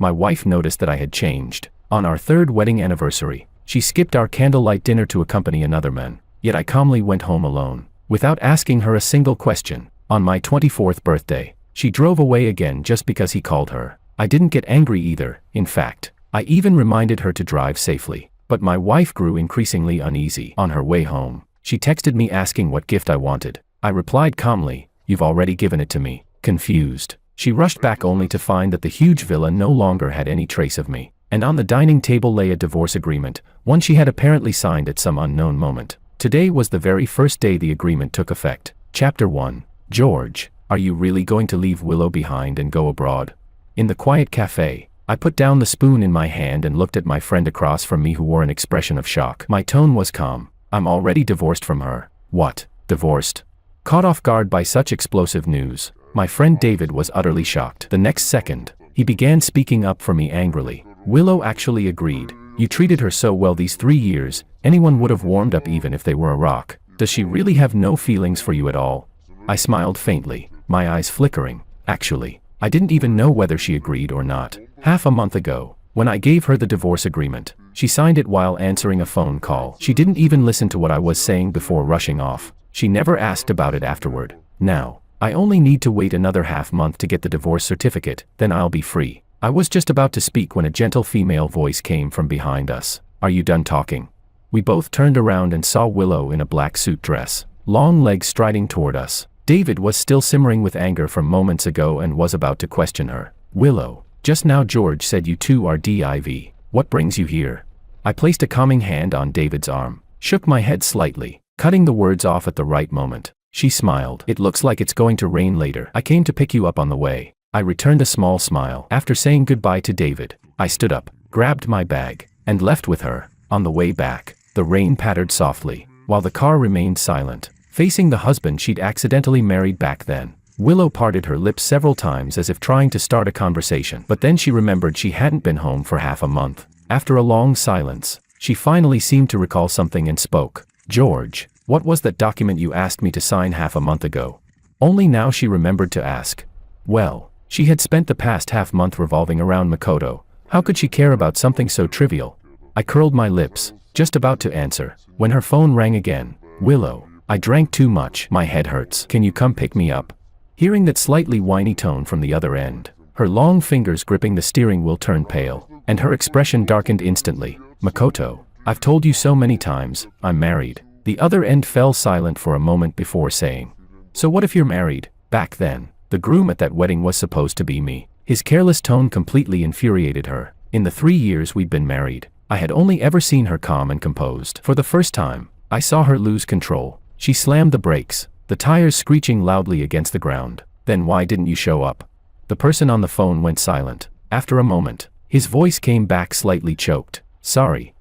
My wife noticed that I had changed. On our third wedding anniversary, she skipped our candlelight dinner to accompany another man, yet I calmly went home alone, without asking her a single question. On my 24th birthday, she drove away again just because he called her. I didn't get angry either, in fact. I even reminded her to drive safely. But my wife grew increasingly uneasy. On her way home, she texted me asking what gift I wanted. I replied calmly, "You've already given it to me." Confused, she rushed back only to find that the huge villa no longer had any trace of me, and on the dining table lay a divorce agreement, one she had apparently signed at some unknown moment. Today was the very first day the agreement took effect. Chapter 1. George, are you really going to leave Willow behind and go abroad? In the quiet cafe, I put down the spoon in my hand and looked at my friend across from me who wore an expression of shock. My tone was calm. I'm already divorced from her. What? Divorced? Caught off guard by such explosive news, my friend David was utterly shocked. The next second, he began speaking up for me angrily. Willow actually agreed. You treated her so well these 3 years, anyone would have warmed up even if they were a rock. Does she really have no feelings for you at all? I smiled faintly, my eyes flickering. Actually, I didn't even know whether she agreed or not. Half a month ago, when I gave her the divorce agreement, she signed it while answering a phone call. She didn't even listen to what I was saying before rushing off. She never asked about it afterward. Now, I only need to wait another half month to get the divorce certificate, then I'll be free. I was just about to speak when a gentle female voice came from behind us. Are you done talking? We both turned around and saw Willow in a black suit dress, long legs striding toward us. David was still simmering with anger from moments ago and was about to question her. Willow, just now George said you two are div. What brings you here? I placed a calming hand on David's arm, shook my head slightly, cutting the words off at the right moment. She smiled. It looks like it's going to rain later. I came to pick you up on the way. I returned a small smile. After saying goodbye to David, I stood up, grabbed my bag, and left with her. On the way back, the rain pattered softly, while the car remained silent, facing the husband she'd accidentally married back then. Willow parted her lips several times as if trying to start a conversation, but then she remembered she hadn't been home for half a month. After a long silence, she finally seemed to recall something and spoke. George, what was that document you asked me to sign half a month ago? Only now she remembered to ask. Well, she had spent the past half month revolving around Makoto. How could she care about something so trivial? I curled my lips, just about to answer, when her phone rang again. Willow, I drank too much. My head hurts. Can you come pick me up? Hearing that slightly whiny tone from the other end, her long fingers gripping the steering wheel turned pale, and her expression darkened instantly. Makoto, I've told you so many times, I'm married. The other end fell silent for a moment before saying, so what if you're married? Back then, the groom at that wedding was supposed to be me. His careless tone completely infuriated her. In the 3 years we'd been married, I had only ever seen her calm and composed. For the first time, I saw her lose control. She slammed the brakes, the tires screeching loudly against the ground. Then why didn't you show up? The person on the phone went silent. After a moment, his voice came back slightly choked. Sorry.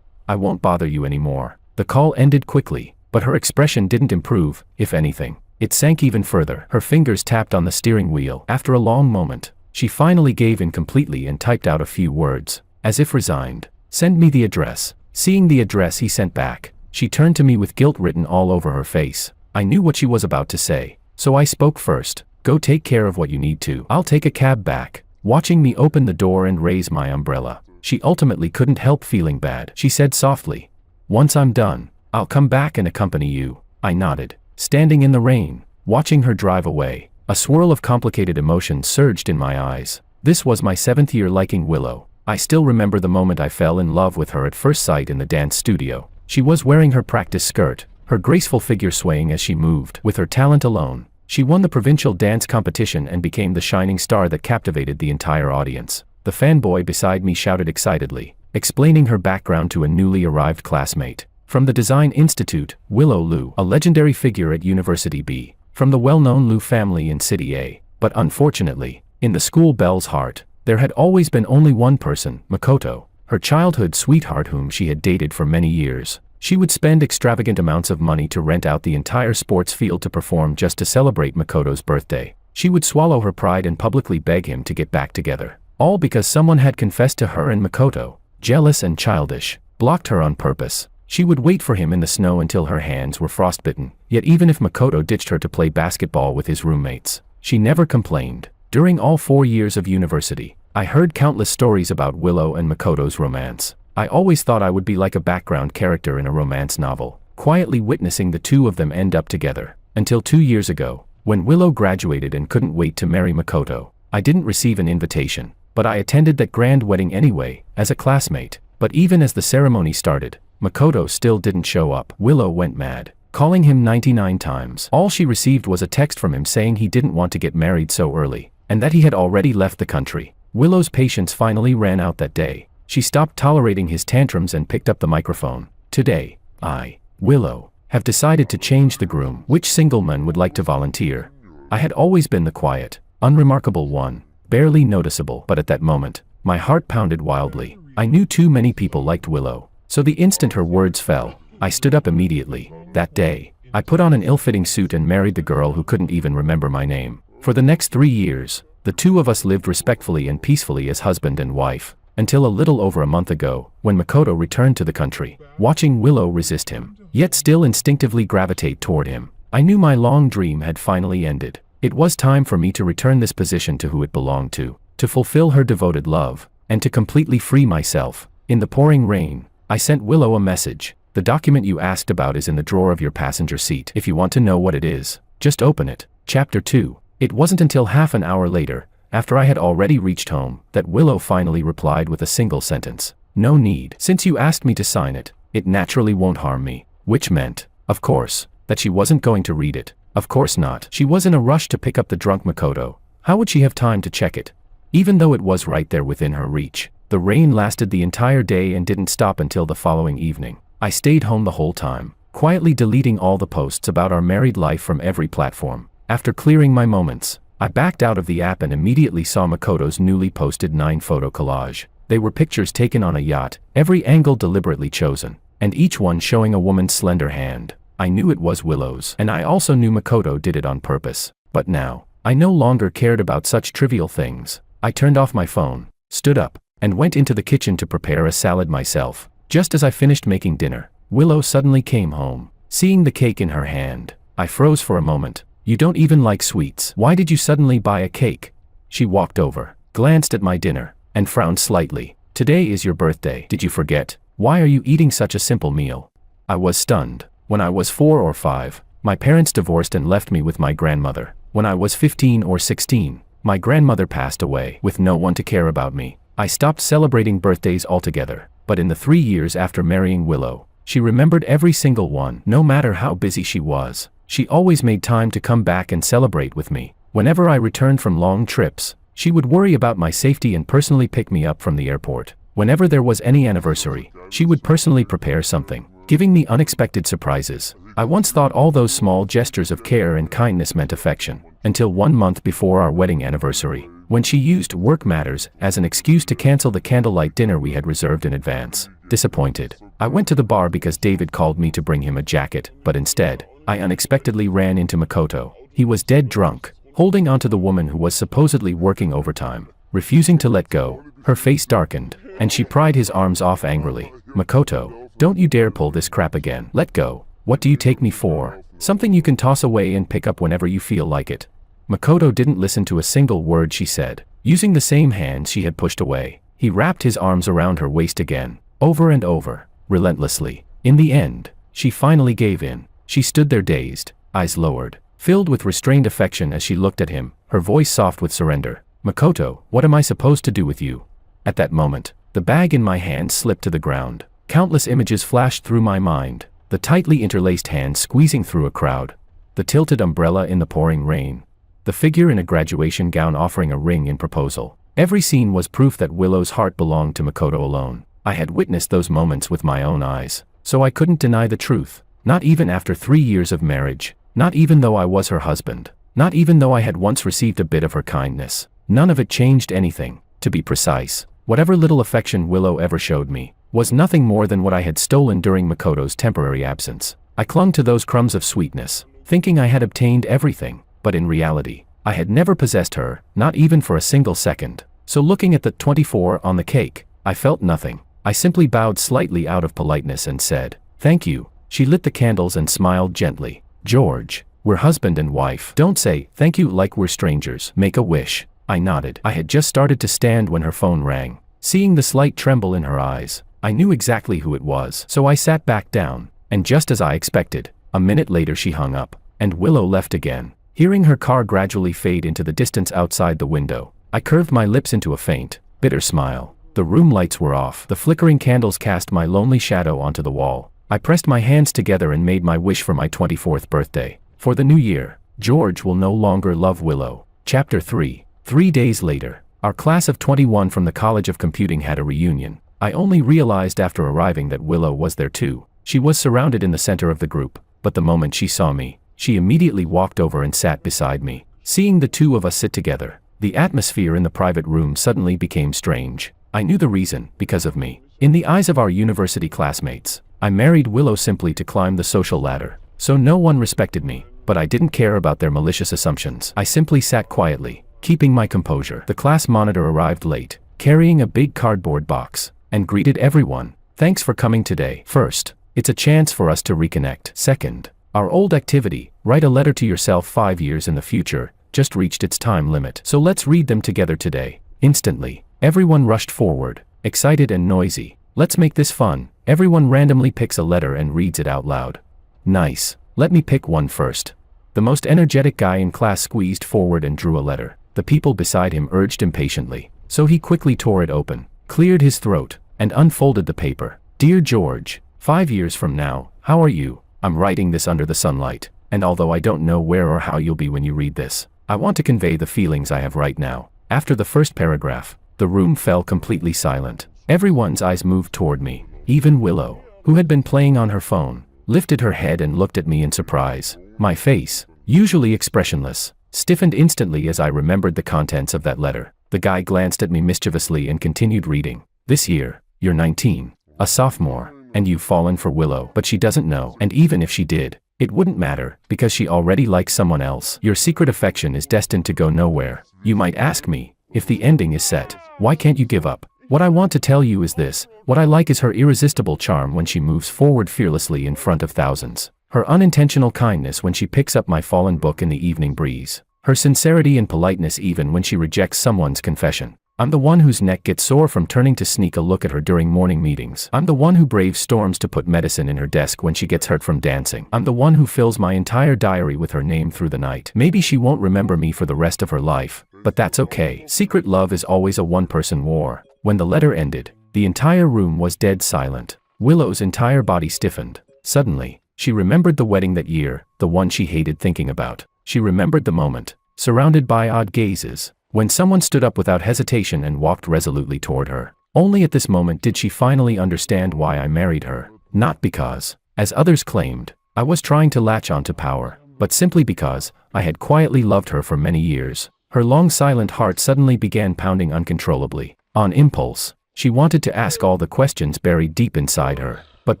I won't bother you anymore. The call ended quickly, but her expression didn't improve. If anything, it sank even further. Her fingers tapped on the steering wheel. After a long moment, she finally gave in completely and typed out a few words, as if resigned. Send me the address. Seeing the address he sent back, she turned to me with guilt written all over her face. I knew what she was about to say, so I spoke first. Go take care of what you need to. I'll take a cab back. Watching me open the door and raise my umbrella, she ultimately couldn't help feeling bad. She said softly, once I'm done, I'll come back and accompany you. I nodded, standing in the rain, watching her drive away. A swirl of complicated emotions surged in my eyes. This was my 7th year liking Willow. I still remember the moment I fell in love with her at first sight in the dance studio. She was wearing her practice skirt, her graceful figure swaying as she moved. With her talent alone, she won the provincial dance competition and became the shining star that captivated the entire audience. The fanboy beside me shouted excitedly, explaining her background to a newly arrived classmate. From the Design Institute, Willow Liu, a legendary figure at University B. From the well-known Liu family in City A. But unfortunately, in the school belle's heart, there had always been only one person, Makoto, her childhood sweetheart whom she had dated for many years. She would spend extravagant amounts of money to rent out the entire sports field to perform just to celebrate Makoto's birthday. She would swallow her pride and publicly beg him to get back together. All because someone had confessed to her and Makoto, jealous and childish, blocked her on purpose. She would wait for him in the snow until her hands were frostbitten. Yet even if Makoto ditched her to play basketball with his roommates, she never complained. During all 4 years of university, I heard countless stories about Willow and Makoto's romance. I always thought I would be like a background character in a romance novel, quietly witnessing the two of them end up together. Until 2 years ago, when Willow graduated and couldn't wait to marry Makoto. I didn't receive an invitation, but I attended that grand wedding anyway, as a classmate. But even as the ceremony started, Makoto still didn't show up. Willow went mad, calling him 99 times. All she received was a text from him saying he didn't want to get married so early, and that he had already left the country. Willow's patience finally ran out that day. She stopped tolerating his tantrums and picked up the microphone. Today, I, Willow, have decided to change the groom. Which single man would like to volunteer? I had always been the quiet, unremarkable one, barely noticeable, but at that moment, my heart pounded wildly. I knew too many people liked Willow, so the instant her words fell, I stood up immediately. That day, I put on an ill-fitting suit and married the girl who couldn't even remember my name. For the next 3 years, the two of us lived respectfully and peacefully as husband and wife, until a little over a month ago, when Makoto returned to the country. Watching Willow resist him, yet still instinctively gravitate toward him, I knew my long dream had finally ended. It was time for me to return this position to who it belonged to fulfill her devoted love, and to completely free myself. In the pouring rain, I sent Willow a message. The document you asked about is in the drawer of your passenger seat. If you want to know what it is, just open it. Chapter 2. It wasn't until half an hour later, after I had already reached home, that Willow finally replied with a single sentence. No need. Since you asked me to sign it, it naturally won't harm me. Which meant, of course, that she wasn't going to read it. Of course not. She was in a rush to pick up the drunk Makoto. How would she have time to check it? Even though it was right there within her reach. The rain lasted the entire day and didn't stop until the following evening. I stayed home the whole time, quietly deleting all the posts about our married life from every platform. After clearing my moments, I backed out of the app and immediately saw Makoto's newly posted 9-photo collage. They were pictures taken on a yacht, every angle deliberately chosen, and each one showing a woman's slender hand. I knew it was Willow's, and I also knew Makoto did it on purpose. But now, I no longer cared about such trivial things. I turned off my phone, stood up, and went into the kitchen to prepare a salad myself. Just as I finished making dinner, Willow suddenly came home. Seeing the cake in her hand, I froze for a moment. You don't even like sweets. Why did you suddenly buy a cake? She walked over, glanced at my dinner, and frowned slightly. Today is your birthday. Did you forget? Why are you eating such a simple meal? I was stunned. When I was 4 or 5, my parents divorced and left me with my grandmother. When I was 15 or 16, my grandmother passed away. With no one to care about me, I stopped celebrating birthdays altogether. But in the 3 years after marrying Willow, she remembered every single one. No matter how busy she was, she always made time to come back and celebrate with me. Whenever I returned from long trips, she would worry about my safety and personally pick me up from the airport. Whenever there was any anniversary, she would personally prepare something, giving me unexpected surprises. I once thought all those small gestures of care and kindness meant affection, until 1 month before our wedding anniversary, when she used work matters as an excuse to cancel the candlelight dinner we had reserved in advance. Disappointed, I went to the bar because David called me to bring him a jacket, but instead, I unexpectedly ran into Makoto. He was dead drunk, holding onto the woman who was supposedly working overtime, refusing to let go. Her face darkened, and she pried his arms off angrily. Makoto, don't you dare pull this crap again. Let go. What do you take me for? Something you can toss away and pick up whenever you feel like it. Makoto didn't listen to a single word she said. Using the same hand she had pushed away, he wrapped his arms around her waist again, over and over, relentlessly. In the end, she finally gave in. She stood there dazed, eyes lowered, filled with restrained affection as she looked at him, her voice soft with surrender. Makoto, what am I supposed to do with you? At that moment, the bag in my hand slipped to the ground. Countless images flashed through my mind. The tightly interlaced hand squeezing through a crowd. The tilted umbrella in the pouring rain. The figure in a graduation gown offering a ring in proposal. Every scene was proof that Willow's heart belonged to Makoto alone. I had witnessed those moments with my own eyes, so I couldn't deny the truth. Not even after 3 years of marriage. Not even though I was her husband. Not even though I had once received a bit of her kindness. None of it changed anything. To be precise, whatever little affection Willow ever showed me was nothing more than what I had stolen during Makoto's temporary absence. I clung to those crumbs of sweetness, thinking I had obtained everything, but in reality, I had never possessed her, not even for a single second. So looking at the 24 on the cake, I felt nothing. I simply bowed slightly out of politeness and said, "Thank you." She lit the candles and smiled gently. "George, we're husband and wife. Don't say thank you like we're strangers. Make a wish." I nodded. I had just started to stand when her phone rang. Seeing the slight tremble in her eyes, I knew exactly who it was. So I sat back down, and just as I expected, a minute later she hung up, and Willow left again. Hearing her car gradually fade into the distance outside the window, I curved my lips into a faint, bitter smile. The room lights were off. The flickering candles cast my lonely shadow onto the wall. I pressed my hands together and made my wish for my 24th birthday. For the new year, George will no longer love Willow. Chapter 3. 3 days later, our class of 21 from the College of Computing had a reunion. I only realized after arriving that Willow was there too. She was surrounded in the center of the group, but the moment she saw me, she immediately walked over and sat beside me. Seeing the two of us sit together, the atmosphere in the private room suddenly became strange. I knew the reason, because of me. In the eyes of our university classmates, I married Willow simply to climb the social ladder, so no one respected me, but I didn't care about their malicious assumptions. I simply sat quietly, keeping my composure. The class monitor arrived late, carrying a big cardboard box, and greeted everyone. Thanks for coming today. First, it's a chance for us to reconnect. Second, our old activity, write a letter to yourself 5 years in the future, just reached its time limit. So let's read them together today. Instantly, everyone rushed forward, excited and noisy. Let's make this fun. Everyone randomly picks a letter and reads it out loud. Nice. Let me pick one first. The most energetic guy in class squeezed forward and drew a letter. The people beside him urged impatiently, so he quickly tore it open, cleared his throat, and unfolded the paper. Dear George, 5 years from now, how are you? I'm writing this under the sunlight, and although I don't know where or how you'll be when you read this, I want to convey the feelings I have right now. After the first paragraph, the room fell completely silent. Everyone's eyes moved toward me. Even Willow, who had been playing on her phone, lifted her head and looked at me in surprise. My face, usually expressionless, stiffened instantly as I remembered the contents of that letter. The guy glanced at me mischievously and continued reading. This year, you're 19, a sophomore, and you've fallen for Willow, but she doesn't know. And even if she did, it wouldn't matter, because she already likes someone else. Your secret affection is destined to go nowhere. You might ask me, if the ending is set, why can't you give up? What I want to tell you is this: what I like is her irresistible charm when she moves forward fearlessly in front of thousands. Her unintentional kindness when she picks up my fallen book in the evening breeze. Her sincerity and politeness even when she rejects someone's confession. I'm the one whose neck gets sore from turning to sneak a look at her during morning meetings. I'm the one who braves storms to put medicine in her desk when she gets hurt from dancing. I'm the one who fills my entire diary with her name through the night. Maybe she won't remember me for the rest of her life, but that's okay. Secret love is always a one-person war. When the letter ended, the entire room was dead silent. Willow's entire body stiffened. Suddenly, she remembered the wedding that year, the one she hated thinking about. She remembered the moment, surrounded by odd gazes, when someone stood up without hesitation and walked resolutely toward her. Only at this moment did she finally understand why I married her. Not because, as others claimed, I was trying to latch onto power, but simply because I had quietly loved her for many years. Her long silent heart suddenly began pounding uncontrollably. On impulse, she wanted to ask all the questions buried deep inside her. But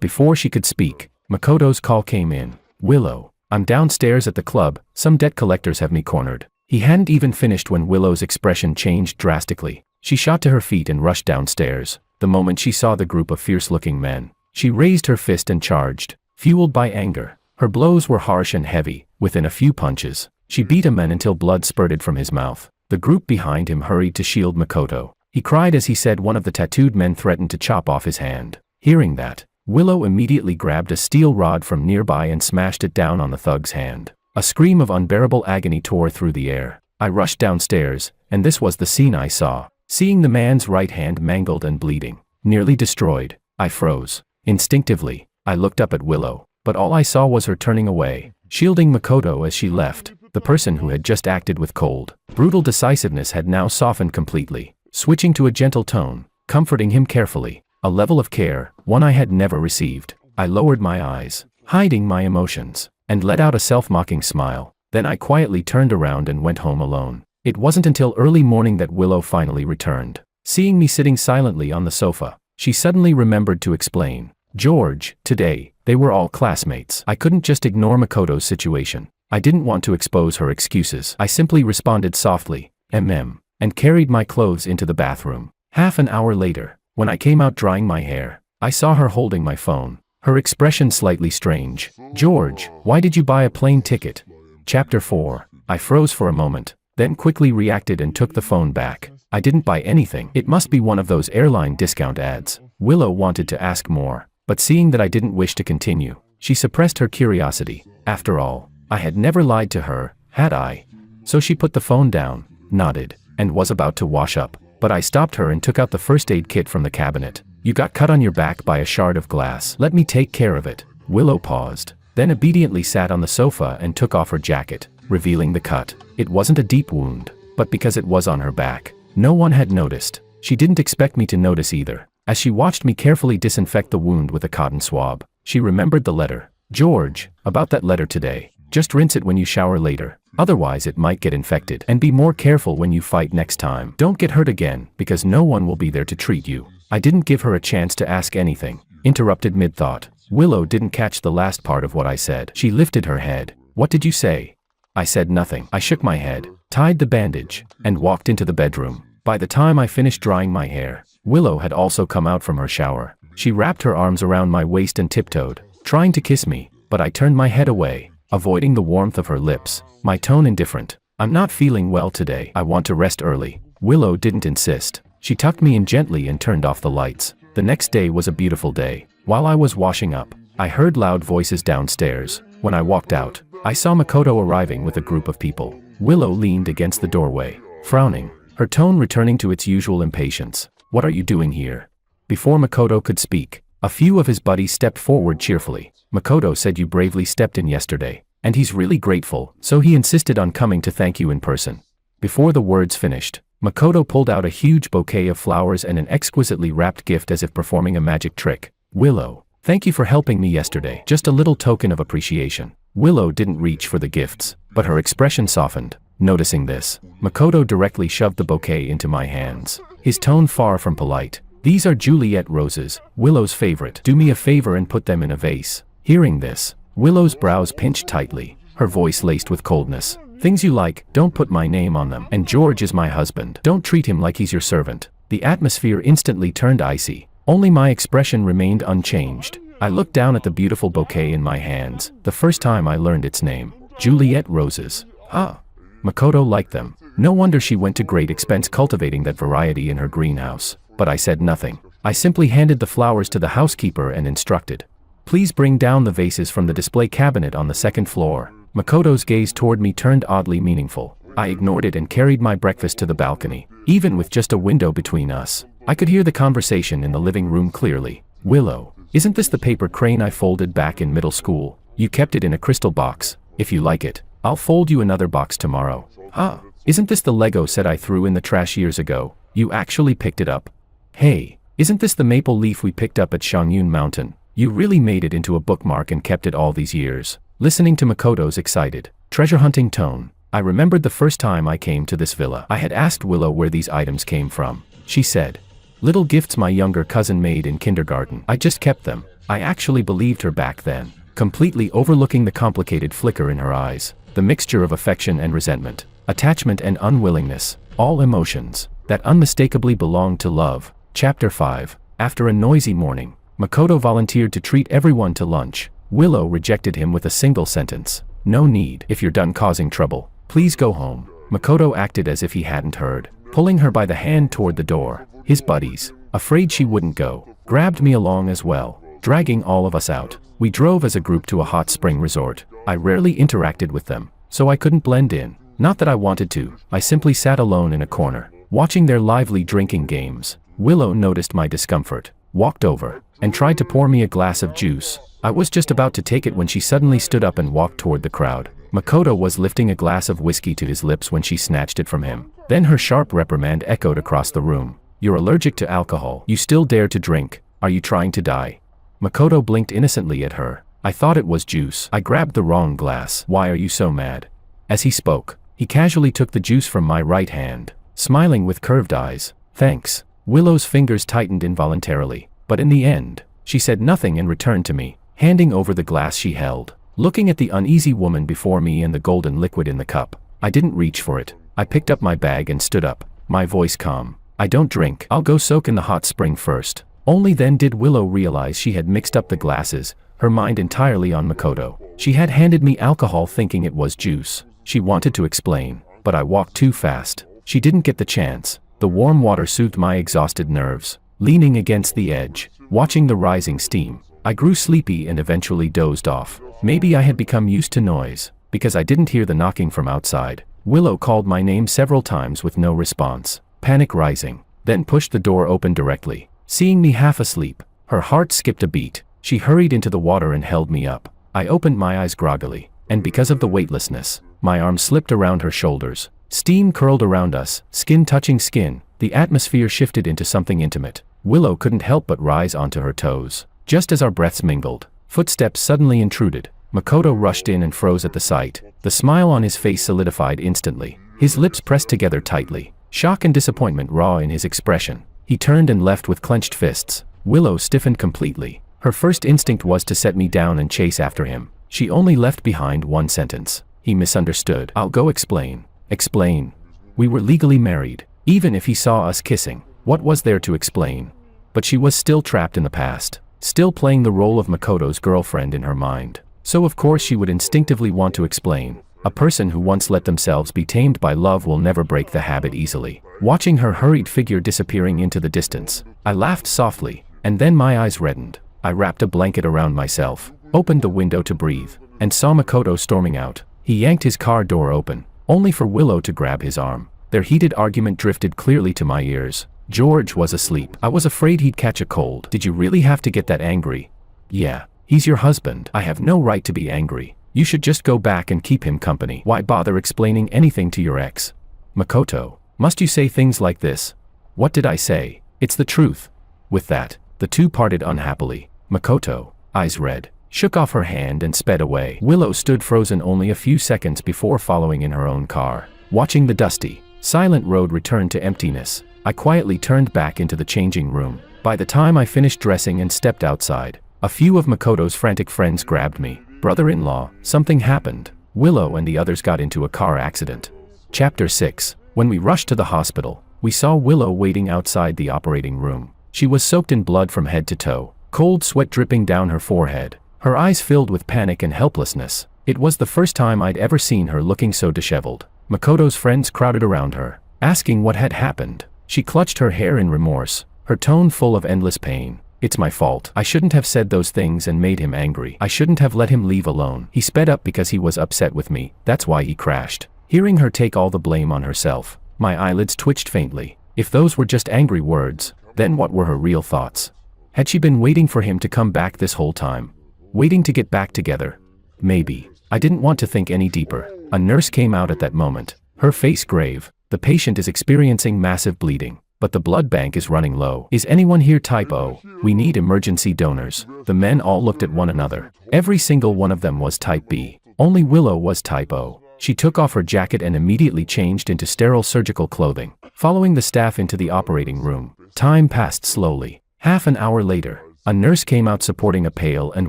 before she could speak, Makoto's call came in. Willow, I'm downstairs at the club, some debt collectors have me cornered. He hadn't even finished when Willow's expression changed drastically. She shot to her feet and rushed downstairs. The moment she saw the group of fierce-looking men, she raised her fist and charged, fueled by anger. Her blows were harsh and heavy. Within a few punches, she beat a man until blood spurted from his mouth. The group behind him hurried to shield Makoto. He cried as he said one of the tattooed men threatened to chop off his hand. Hearing that, Willow immediately grabbed a steel rod from nearby and smashed it down on the thug's hand. A scream of unbearable agony tore through the air. I rushed downstairs, and this was the scene I saw. Seeing the man's right hand mangled and bleeding, nearly destroyed, I froze. Instinctively, I looked up at Willow, but all I saw was her turning away, shielding Makoto as she left. The person who had just acted with cold, brutal decisiveness had now softened completely, switching to a gentle tone, comforting him carefully, a level of care, one I had never received. I lowered my eyes, hiding my emotions, and let out a self-mocking smile. Then I quietly turned around and went home alone. It wasn't until early morning that Willow finally returned. Seeing me sitting silently on the sofa, she suddenly remembered to explain. George, today, they were all classmates. I couldn't just ignore Makoto's situation. I didn't want to expose her excuses. I simply responded softly, and carried my clothes into the bathroom. Half an hour later, when I came out drying my hair, I saw her holding my phone. Her expression slightly strange. George, why did you buy a plane ticket? Chapter 4. I froze for a moment, then quickly reacted and took the phone back. I didn't buy anything. It must be one of those airline discount ads. Willow wanted to ask more, but seeing that I didn't wish to continue, she suppressed her curiosity. After all, I had never lied to her, had I? So she put the phone down, nodded, and was about to wash up, but I stopped her and took out the first aid kit from the cabinet. You got cut on your back by a shard of glass. Let me take care of it. Willow paused, then obediently sat on the sofa and took off her jacket, revealing the cut. It wasn't a deep wound, but because it was on her back, no one had noticed. She didn't expect me to notice either. As she watched me carefully disinfect the wound with a cotton swab, she remembered the letter. George, about that letter today. Just rinse it when you shower later. Otherwise it might get infected. And be more careful when you fight next time. Don't get hurt again, because no one will be there to treat you. I didn't give her a chance to ask anything. Interrupted mid-thought. Willow didn't catch the last part of what I said. She lifted her head. What did you say? I said nothing. I shook my head, tied the bandage, and walked into the bedroom. By the time I finished drying my hair, Willow had also come out from her shower. She wrapped her arms around my waist and tiptoed, trying to kiss me, but I turned my head away, avoiding the warmth of her lips, my tone indifferent. I'm not feeling well today. I want to rest early. Willow didn't insist. She tucked me in gently and turned off the lights. The next day was a beautiful day. While I was washing up, I heard loud voices downstairs. When I walked out, I saw Makoto arriving with a group of people. Willow leaned against the doorway, frowning, her tone returning to its usual impatience. What are you doing here? Before Makoto could speak, a few of his buddies stepped forward cheerfully. Makoto said you bravely stepped in yesterday, and he's really grateful, so he insisted on coming to thank you in person. Before the words finished, Makoto pulled out a huge bouquet of flowers and an exquisitely wrapped gift as if performing a magic trick. Willow, thank you for helping me yesterday. Just a little token of appreciation. Willow didn't reach for the gifts, but her expression softened. Noticing this, Makoto directly shoved the bouquet into my hands, his tone far from polite. These are Juliet roses, Willow's favorite. Do me a favor and put them in a vase. Hearing this, Willow's brows pinched tightly, her voice laced with coldness. Things you like, don't put my name on them. And George is my husband. Don't treat him like he's your servant. The atmosphere instantly turned icy. Only my expression remained unchanged. I looked down at the beautiful bouquet in my hands, the first time I learned its name. Juliet roses. Ah. Makoto liked them. No wonder she went to great expense cultivating that variety in her greenhouse. But I said nothing. I simply handed the flowers to the housekeeper and instructed. Please bring down the vases from the display cabinet on the second floor. Makoto's gaze toward me turned oddly meaningful. I ignored it and carried my breakfast to the balcony. Even with just a window between us, I could hear the conversation in the living room clearly. Willow, isn't this the paper crane I folded back in middle school? You kept it in a crystal box. If you like it, I'll fold you another box tomorrow. Ah, isn't this the Lego set I threw in the trash years ago? You actually picked it up. Hey, isn't this the maple leaf we picked up at Shangyun Mountain? You really made it into a bookmark and kept it all these years. Listening to Makoto's excited, treasure-hunting tone, I remembered the first time I came to this villa. I had asked Willow where these items came from. She said, little gifts my younger cousin made in kindergarten. I just kept them. I actually believed her back then, completely overlooking the complicated flicker in her eyes, the mixture of affection and resentment, attachment and unwillingness, all emotions that unmistakably belonged to love. Chapter 5. After a noisy morning, Makoto volunteered to treat everyone to lunch. Willow rejected him with a single sentence. No need. If you're done causing trouble, please go home. Makoto acted as if he hadn't heard, pulling her by the hand toward the door. His buddies, afraid she wouldn't go, grabbed me along as well, dragging all of us out. We drove as a group to a hot spring resort. I rarely interacted with them, so I couldn't blend in. Not that I wanted to, I simply sat alone in a corner, watching their lively drinking games. Willow noticed my discomfort, walked over, and tried to pour me a glass of juice. I was just about to take it when she suddenly stood up and walked toward the crowd. Makoto was lifting a glass of whiskey to his lips when she snatched it from him. Then her sharp reprimand echoed across the room. You're allergic to alcohol. You still dare to drink. Are you trying to die? Makoto blinked innocently at her. I thought it was juice. I grabbed the wrong glass. Why are you so mad? As he spoke, he casually took the juice from my right hand, smiling with curved eyes. Thanks. Willow's fingers tightened involuntarily, but in the end, she said nothing and returned to me, handing over the glass she held. Looking at the uneasy woman before me and the golden liquid in the cup, I didn't reach for it. I picked up my bag and stood up, my voice calm. I don't drink. I'll go soak in the hot spring first. Only then did Willow realize she had mixed up the glasses, her mind entirely on Makoto. She had handed me alcohol thinking it was juice. She wanted to explain, but I walked too fast. She didn't get the chance. The warm water soothed my exhausted nerves. Leaning against the edge, watching the rising steam, I grew sleepy and eventually dozed off. Maybe I had become used to noise, because I didn't hear the knocking from outside. Willow called my name several times with no response. Panic rising, then pushed the door open directly. Seeing me half asleep, her heart skipped a beat. She hurried into the water and held me up. I opened my eyes groggily, and because of the weightlessness, my arm slipped around her shoulders. Steam curled around us, skin touching skin. The atmosphere shifted into something intimate. Willow couldn't help but rise onto her toes. Just as our breaths mingled, footsteps suddenly intruded. Makoto rushed in and froze at the sight. The smile on his face solidified instantly. His lips pressed together tightly, shock and disappointment raw in his expression. He turned and left with clenched fists. Willow stiffened completely. Her first instinct was to set me down and chase after him. She only left behind one sentence. He misunderstood. I'll go explain. Explain. We were legally married. Even if he saw us kissing, what was there to explain? But she was still trapped in the past, still playing the role of Makoto's girlfriend in her mind. So of course she would instinctively want to explain. A person who once let themselves be tamed by love will never break the habit easily. Watching her hurried figure disappearing into the distance, I laughed softly, and then my eyes reddened. I wrapped a blanket around myself, opened the window to breathe, and saw Makoto storming out. He yanked his car door open, only for Willow to grab his arm. Their heated argument drifted clearly to my ears. George was asleep. I was afraid he'd catch a cold. Did you really have to get that angry? Yeah, he's your husband. I have no right to be angry. You should just go back and keep him company. Why bother explaining anything to your ex? Makoto, must you say things like this? What did I say? It's the truth. With that, the two parted unhappily. Makoto, eyes red, shook off her hand and sped away. Willow stood frozen only a few seconds before following in her own car. Watching the dusty, silent road return to emptiness, I quietly turned back into the changing room. By the time I finished dressing and stepped outside, a few of Makoto's frantic friends grabbed me. Brother-in-law, something happened. Willow and the others got into a car accident. Chapter 6. When we rushed to the hospital, we saw Willow waiting outside the operating room. She was soaked in blood from head to toe, cold sweat dripping down her forehead, her eyes filled with panic and helplessness. It was the first time I'd ever seen her looking so disheveled. Makoto's friends crowded around her, asking what had happened. She clutched her hair in remorse, her tone full of endless pain. It's my fault. I shouldn't have said those things and made him angry. I shouldn't have let him leave alone. He sped up because he was upset with me. That's why he crashed. Hearing her take all the blame on herself, my eyelids twitched faintly. If those were just angry words, then what were her real thoughts? Had she been waiting for him to come back this whole time? Waiting to get back together? Maybe. I didn't want to think any deeper. A nurse came out at that moment, her face grave. The patient is experiencing massive bleeding, but the blood bank is running low. Is anyone here type O? We need emergency donors. The men all looked at one another. Every single one of them was type B. Only Willow was type O. She took off her jacket and immediately changed into sterile surgical clothing, following the staff into the operating room. Time passed slowly. Half an hour later, a nurse came out supporting a pale and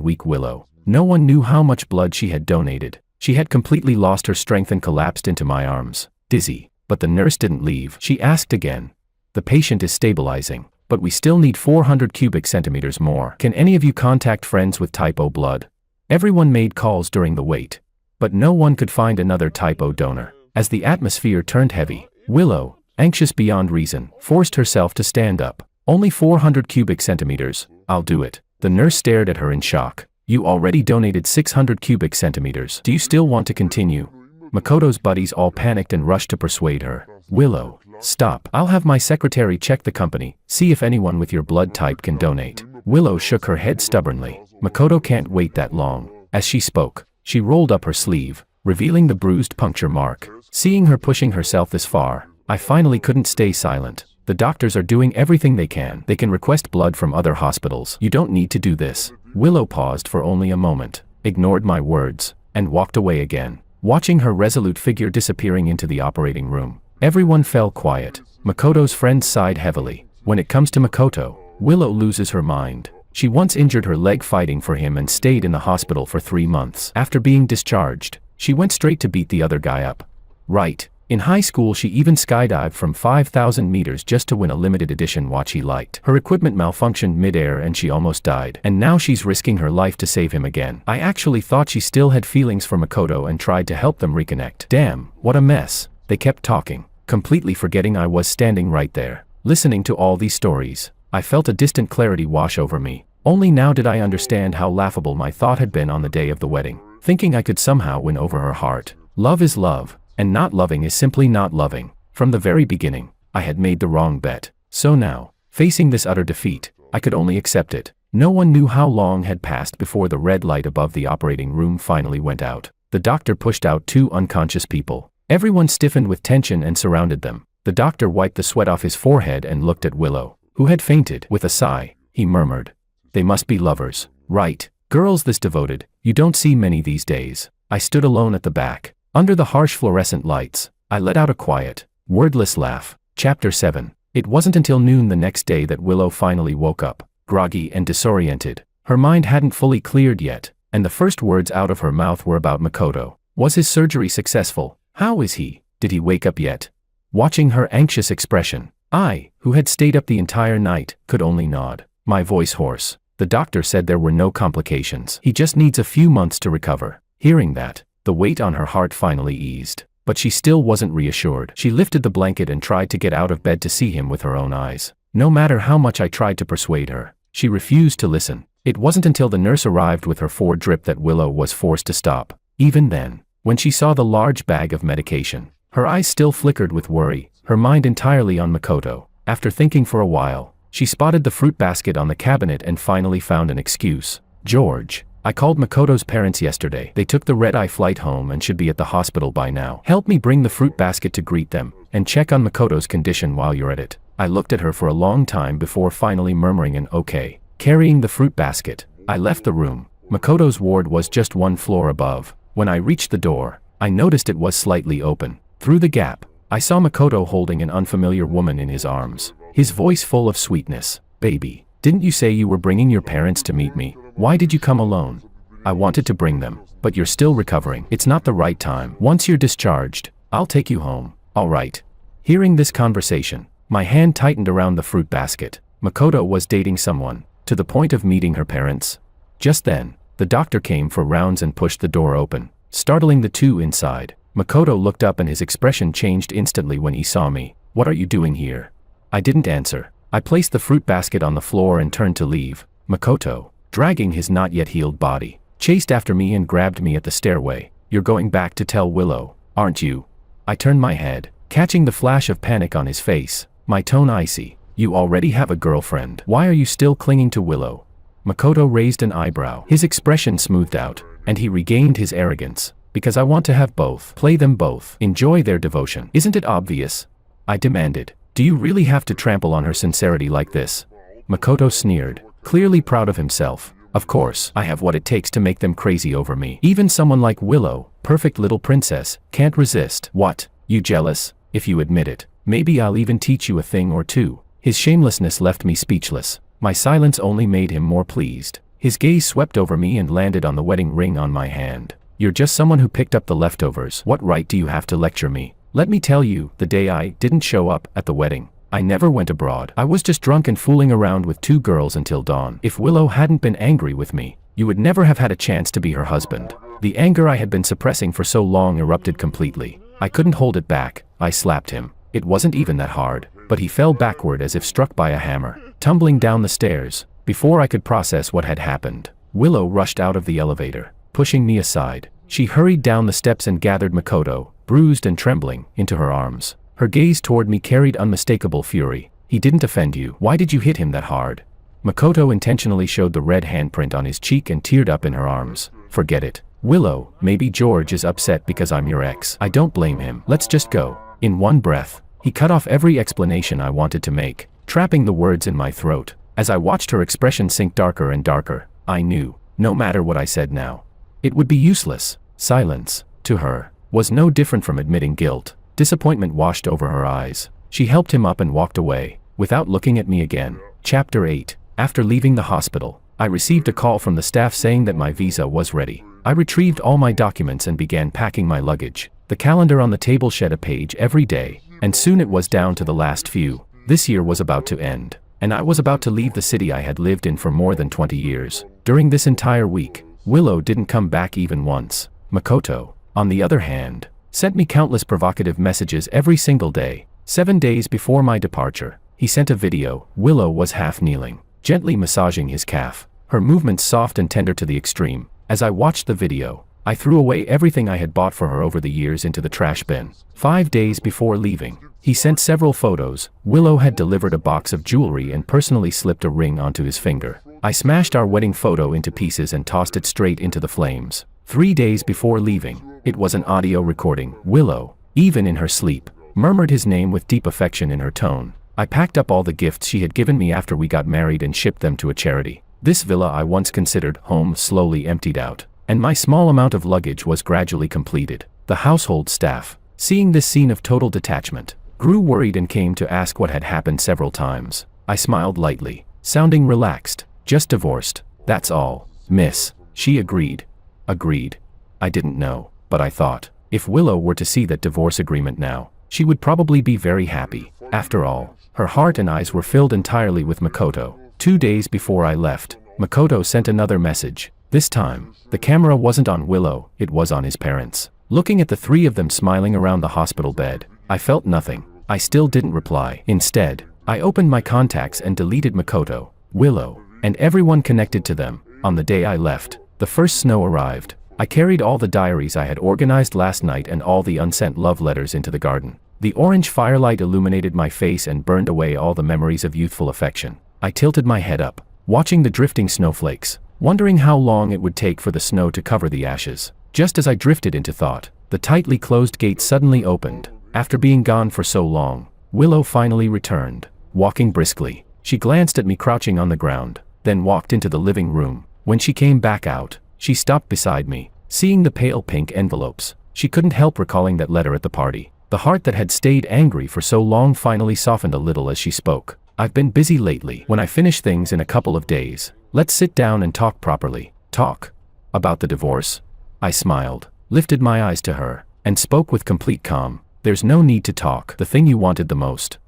weak Willow. No one knew how much blood she had donated. She had completely lost her strength and collapsed into my arms, dizzy. But the nurse didn't leave. She asked again. The patient is stabilizing, but we still need 400 cubic centimeters more. Can any of you contact friends with type O blood? Everyone made calls during the wait, but no one could find another type O donor. As the atmosphere turned heavy, Willow, anxious beyond reason, forced herself to stand up. Only 400 cubic centimeters. I'll do it. The nurse stared at her in shock. You already donated 600 cubic centimeters. Do you still want to continue? Makoto's buddies all panicked and rushed to persuade her. Willow, stop. I'll have my secretary check the company, see if anyone with your blood type can donate. Willow shook her head stubbornly. Makoto can't wait that long. As she spoke, she rolled up her sleeve, revealing the bruised puncture mark. Seeing her pushing herself this far, I finally couldn't stay silent. The doctors are doing everything they can. They can request blood from other hospitals. You don't need to do this. Willow paused for only a moment, ignored my words, and walked away again. Watching her resolute figure disappearing into the operating room, everyone fell quiet. Makoto's friends sighed heavily. When it comes to Makoto, Willow loses her mind. She once injured her leg fighting for him and stayed in the hospital for 3 months. After being discharged, she went straight to beat the other guy up. Right. In high school she even skydived from 5,000 meters just to win a limited edition watch he liked. Her equipment malfunctioned mid-air and she almost died. And now she's risking her life to save him again. I actually thought she still had feelings for Makoto and tried to help them reconnect. Damn, what a mess. They kept talking, completely forgetting I was standing right there. Listening to all these stories, I felt a distant clarity wash over me. Only now did I understand how laughable my thought had been on the day of the wedding, thinking I could somehow win over her heart. Love is love, and not loving is simply not loving. From the very beginning, I had made the wrong bet. So now, facing this utter defeat, I could only accept it. No one knew how long had passed before the red light above the operating room finally went out. The doctor pushed out 2 unconscious people. Everyone stiffened with tension and surrounded them. The doctor wiped the sweat off his forehead and looked at Willow, who had fainted. With a sigh, he murmured, "They must be lovers, right? Girls this devoted, you don't see many these days." I stood alone at the back. Under the harsh fluorescent lights, I let out a quiet, wordless laugh. Chapter 7. It wasn't until noon the next day that Willow finally woke up, groggy and disoriented. Her mind hadn't fully cleared yet, and the first words out of her mouth were about Makoto. Was his surgery successful? How is he? Did he wake up yet? Watching her anxious expression, I, who had stayed up the entire night, could only nod, my voice hoarse. The doctor said there were no complications. He just needs a few months to recover. Hearing that, the weight on her heart finally eased. But she still wasn't reassured. She lifted the blanket and tried to get out of bed to see him with her own eyes. No matter how much I tried to persuade her, she refused to listen. It wasn't until the nurse arrived with her 4-drip that Willow was forced to stop. Even then, when she saw the large bag of medication, her eyes still flickered with worry, her mind entirely on Makoto. After thinking for a while, she spotted the fruit basket on the cabinet and finally found an excuse. "George, I called Makoto's parents yesterday. They took the red-eye flight home and should be at the hospital by now. Help me bring the fruit basket to greet them, and check on Makoto's condition while you're at it." I looked at her for a long time before finally murmuring an okay. Carrying the fruit basket, I left the room. Makoto's ward was just 1 floor above. When I reached the door, I noticed it was slightly open. Through the gap, I saw Makoto holding an unfamiliar woman in his arms, his voice full of sweetness. "Baby, didn't you say you were bringing your parents to meet me? Why did you come alone?" "I wanted to bring them, but you're still recovering. It's not the right time. Once you're discharged, I'll take you home." "All right." Hearing this conversation, my hand tightened around the fruit basket. Makoto was dating someone, to the point of meeting her parents. Just then, the doctor came for rounds and pushed the door open, startling the 2 inside. Makoto looked up and his expression changed instantly when he saw me. "What are you doing here?" I didn't answer. I placed the fruit basket on the floor and turned to leave. Makoto, dragging his not yet healed body, chased after me and grabbed me at the stairway. "You're going back to tell Willow, aren't you?" I turned my head, catching the flash of panic on his face, my tone icy. "You already have a girlfriend. Why are you still clinging to Willow?" Makoto raised an eyebrow. His expression smoothed out, and he regained his arrogance. "Because I want to have both. Play them both. Enjoy their devotion. Isn't it obvious?" I demanded. "Do you really have to trample on her sincerity like this?" Makoto sneered, clearly proud of himself. "Of course, I have what it takes to make them crazy over me. Even someone like Willow, perfect little princess, can't resist." "What? You jealous? If you admit it, maybe I'll even teach you a thing or two." His shamelessness left me speechless. My silence only made him more pleased. His gaze swept over me and landed on the wedding ring on my hand. "You're just someone who picked up the leftovers. What right do you have to lecture me?" "Let me tell you, the day I didn't show up at the wedding, I never went abroad. I was just drunk and fooling around with 2 girls until dawn. If Willow hadn't been angry with me, you would never have had a chance to be her husband." The anger I had been suppressing for so long erupted completely. I couldn't hold it back. I slapped him. It wasn't even that hard, but he fell backward as if struck by a hammer, tumbling down the stairs. Before I could process what had happened, Willow rushed out of the elevator, pushing me aside. She hurried down the steps and gathered Makoto, bruised and trembling, into her arms. Her gaze toward me carried unmistakable fury. "He didn't offend you. Why did you hit him that hard?" Makoto intentionally showed the red handprint on his cheek and teared up in her arms. "Forget it. Willow, maybe George is upset because I'm your ex. I don't blame him. Let's just go." In one breath, he cut off every explanation I wanted to make, trapping the words in my throat. As I watched her expression sink darker and darker, I knew, no matter what I said now, it would be useless. Silence, to her, was no different from admitting guilt. Disappointment washed over her eyes. She helped him up and walked away, without looking at me again. Chapter 8. After leaving the hospital, I received a call from the staff saying that my visa was ready. I retrieved all my documents and began packing my luggage. The calendar on the table shed a page every day, and soon it was down to the last few. This year was about to end, and I was about to leave the city I had lived in for more than 20 years. During this entire week, Willow didn't come back even once. Makoto, on the other hand, sent me countless provocative messages every single day. 7 days before my departure, he sent a video. Willow was half kneeling, gently massaging his calf, her movements soft and tender to the extreme. As I watched the video, I threw away everything I had bought for her over the years into the trash bin. 5 days before leaving, he sent several photos. Willow had delivered a box of jewelry and personally slipped a ring onto his finger. I smashed our wedding photo into pieces and tossed it straight into the flames. 3 days before leaving, it was an audio recording. Willow, even in her sleep, murmured his name with deep affection in her tone. I packed up all the gifts she had given me after we got married and shipped them to a charity. This villa I once considered home slowly emptied out, and my small amount of luggage was gradually completed. The household staff, seeing this scene of total detachment, grew worried and came to ask what had happened several times. I smiled lightly, sounding relaxed. Just divorced, that's all, miss. She agreed. Agreed. I didn't know, but I thought, if Willow were to see that divorce agreement now, she would probably be very happy. After all, her heart and eyes were filled entirely with Makoto. 2 days before I left, Makoto sent another message. This time, the camera wasn't on Willow, it was on his parents. Looking at the three of them smiling around the hospital bed, I felt nothing. I still didn't reply. Instead, I opened my contacts and deleted Makoto, Willow, and everyone connected to them. On the day I left, the first snow arrived. I carried all the diaries I had organized last night and all the unsent love letters into the garden. The orange firelight illuminated my face and burned away all the memories of youthful affection. I tilted my head up, watching the drifting snowflakes, wondering how long it would take for the snow to cover the ashes. Just as I drifted into thought, the tightly closed gate suddenly opened. After being gone for so long, Willow finally returned, walking briskly. She glanced at me crouching on the ground, then walked into the living room. When she came back out, she stopped beside me. Seeing the pale pink envelopes, she couldn't help recalling that letter at the party. The heart that had stayed angry for so long finally softened a little as she spoke. I've been busy lately. When I finish things in a couple of days, let's sit down and talk properly. Talk? About the divorce? I smiled, lifted my eyes to her, and spoke with complete calm. There's no need to talk. The thing you wanted the most.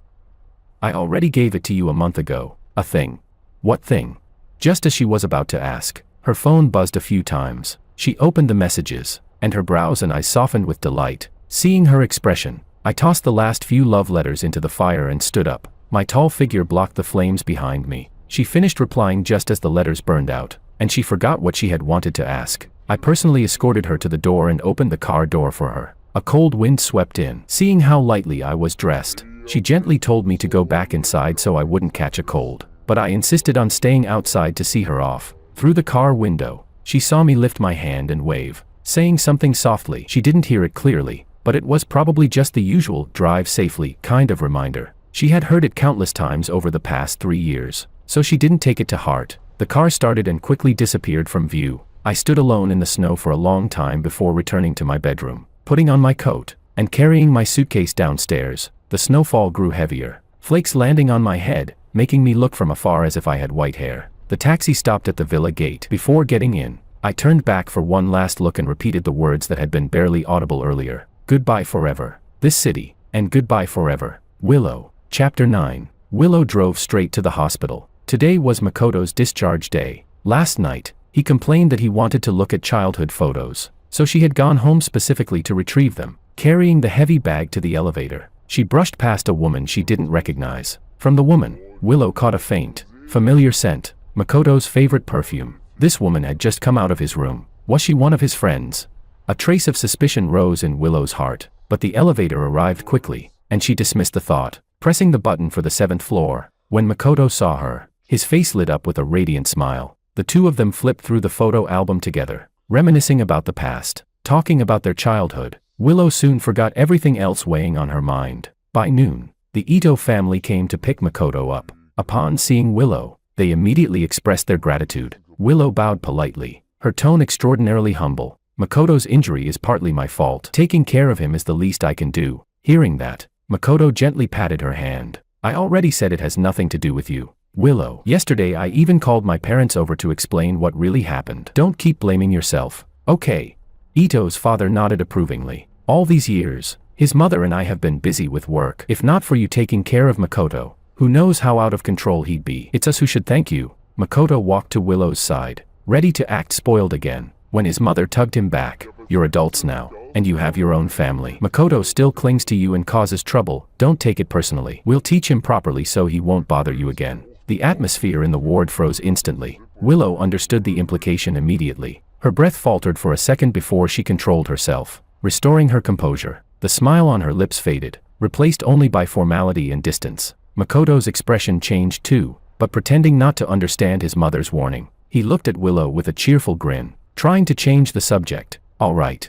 I already gave it to you a month ago. A thing. What thing? Just as she was about to ask, her phone buzzed a few times. She opened the messages, and her brows and eyes softened with delight. Seeing her expression, I tossed the last few love letters into the fire and stood up. My tall figure blocked the flames behind me. She finished replying just as the letters burned out, and she forgot what she had wanted to ask. I personally escorted her to the door and opened the car door for her. A cold wind swept in. Seeing how lightly I was dressed, she gently told me to go back inside so I wouldn't catch a cold. But I insisted on staying outside to see her off. Through the car window, she saw me lift my hand and wave, saying something softly. She didn't hear it clearly, but it was probably just the usual drive safely kind of reminder. She had heard it countless times over the past 3 years, so she didn't take it to heart. The car started and quickly disappeared from view. I stood alone in the snow for a long time before returning to my bedroom, putting on my coat, and carrying my suitcase downstairs. The snowfall grew heavier, flakes landing on my head, making me look from afar as if I had white hair. The taxi stopped at the villa gate. Before getting in, I turned back for one last look and repeated the words that had been barely audible earlier. Goodbye forever, this city, and goodbye forever, Willow. Chapter 9. Willow drove straight to the hospital. Today was Makoto's discharge day. Last night, he complained that he wanted to look at childhood photos, so she had gone home specifically to retrieve them. Carrying the heavy bag to the elevator, she brushed past a woman she didn't recognize. From the woman, Willow caught a faint, familiar scent, Makoto's favorite perfume. This woman had just come out of his room. Was she one of his friends? A trace of suspicion rose in Willow's heart, but the elevator arrived quickly, and she dismissed the thought, pressing the button for the 7th floor. When Makoto saw her, his face lit up with a radiant smile. The two of them flipped through the photo album together, reminiscing about the past, talking about their childhood. Willow soon forgot everything else weighing on her mind. By noon, the Ito family came to pick Makoto up. Upon seeing Willow, they immediately expressed their gratitude. Willow bowed politely, her tone extraordinarily humble. Makoto's injury is partly my fault. Taking care of him is the least I can do. Hearing that, Makoto gently patted her hand. I already said it has nothing to do with you, Willow. Yesterday I even called my parents over to explain what really happened. Don't keep blaming yourself, okay? Ito's father nodded approvingly. All these years, his mother and I have been busy with work. If not for you taking care of Makoto, who knows how out of control he'd be. It's us who should thank you. Makoto walked to Willow's side, ready to act spoiled again, when his mother tugged him back. You're adults now. and you have your own family. Makoto still clings to you and causes trouble. Don't take it personally. We'll teach him properly so he won't bother you again." The atmosphere in the ward froze instantly. Willow understood the implication immediately. Her breath faltered for a second before she controlled herself, restoring her composure. The smile on her lips faded, replaced only by formality and distance. Makoto's expression changed too, but pretending not to understand his mother's warning. He looked at Willow with a cheerful grin, trying to change the subject. All right.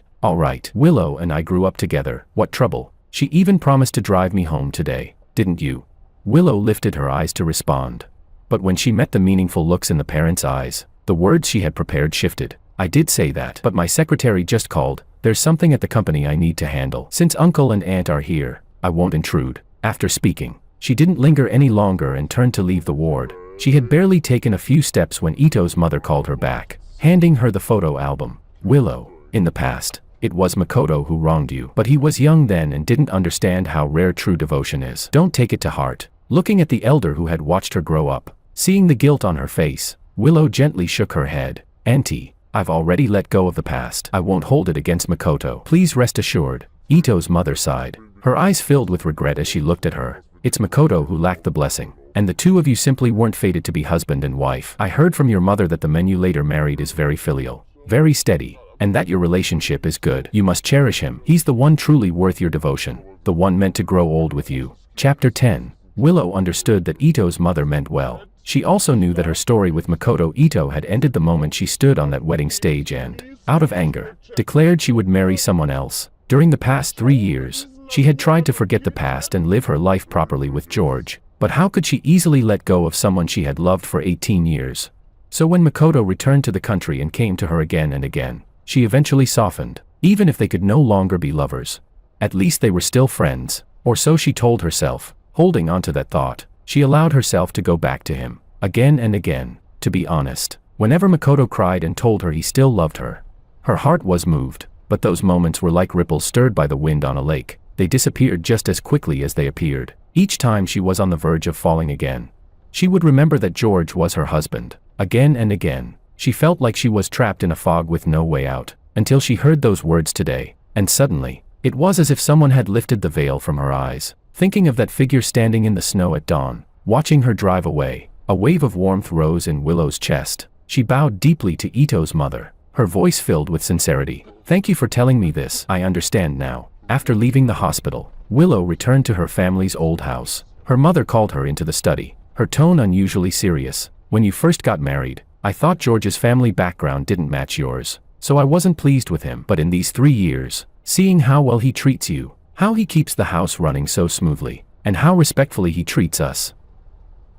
Willow and I grew up together. What trouble? She even promised to drive me home today, didn't you?" Willow lifted her eyes to respond. But when she met the meaningful looks in the parents' eyes, the words she had prepared shifted. "I did say that, but my secretary just called. There's something at the company I need to handle. Since uncle and aunt are here, I won't intrude." After speaking, she didn't linger any longer and turned to leave the ward. She had barely taken a few steps when Ito's mother called her back, handing her the photo album. "Willow, in the past, it was Makoto who wronged you, but he was young then and didn't understand how rare true devotion is. Don't take it to heart." Looking at the elder who had watched her grow up, seeing the guilt on her face, Willow gently shook her head. "Auntie, I've already let go of the past. I won't hold it against Makoto. Please rest assured." Ito's mother sighed. Her eyes filled with regret as she looked at her. "It's Makoto who lacked the blessing, and the two of you simply weren't fated to be husband and wife. I heard from your mother that the man you later married is very filial, very steady, and that your relationship is good. You must cherish him. He's the one truly worth your devotion, the one meant to grow old with you." Chapter 10. Willow understood that Ito's mother meant well. She also knew that her story with Makoto Ito had ended the moment she stood on that wedding stage and, out of anger, declared she would marry someone else. During the past 3 years, she had tried to forget the past and live her life properly with George, but how could she easily let go of someone she had loved for 18 years? So when Makoto returned to the country and came to her again and again, she eventually softened. Even if they could no longer be lovers, at least they were still friends, or so she told herself. Holding on to that thought, she allowed herself to go back to him, again and again. To be honest, whenever Makoto cried and told her he still loved her, her heart was moved, but those moments were like ripples stirred by the wind on a lake. They disappeared just as quickly as they appeared. Each time she was on the verge of falling again, she would remember that George was her husband. Again and again, she felt like she was trapped in a fog with no way out, until she heard those words today, and suddenly, it was as if someone had lifted the veil from her eyes. Thinking of that figure standing in the snow at dawn, watching her drive away, a wave of warmth rose in Willow's chest. She bowed deeply to Ito's mother, her voice filled with sincerity. "Thank you for telling me this. I understand now." After leaving the hospital, Willow returned to her family's old house. Her mother called her into the study, her tone unusually serious. "When you first got married, I thought George's family background didn't match yours, so I wasn't pleased with him. But in these 3 years, seeing how well he treats you, how he keeps the house running so smoothly, and how respectfully he treats us,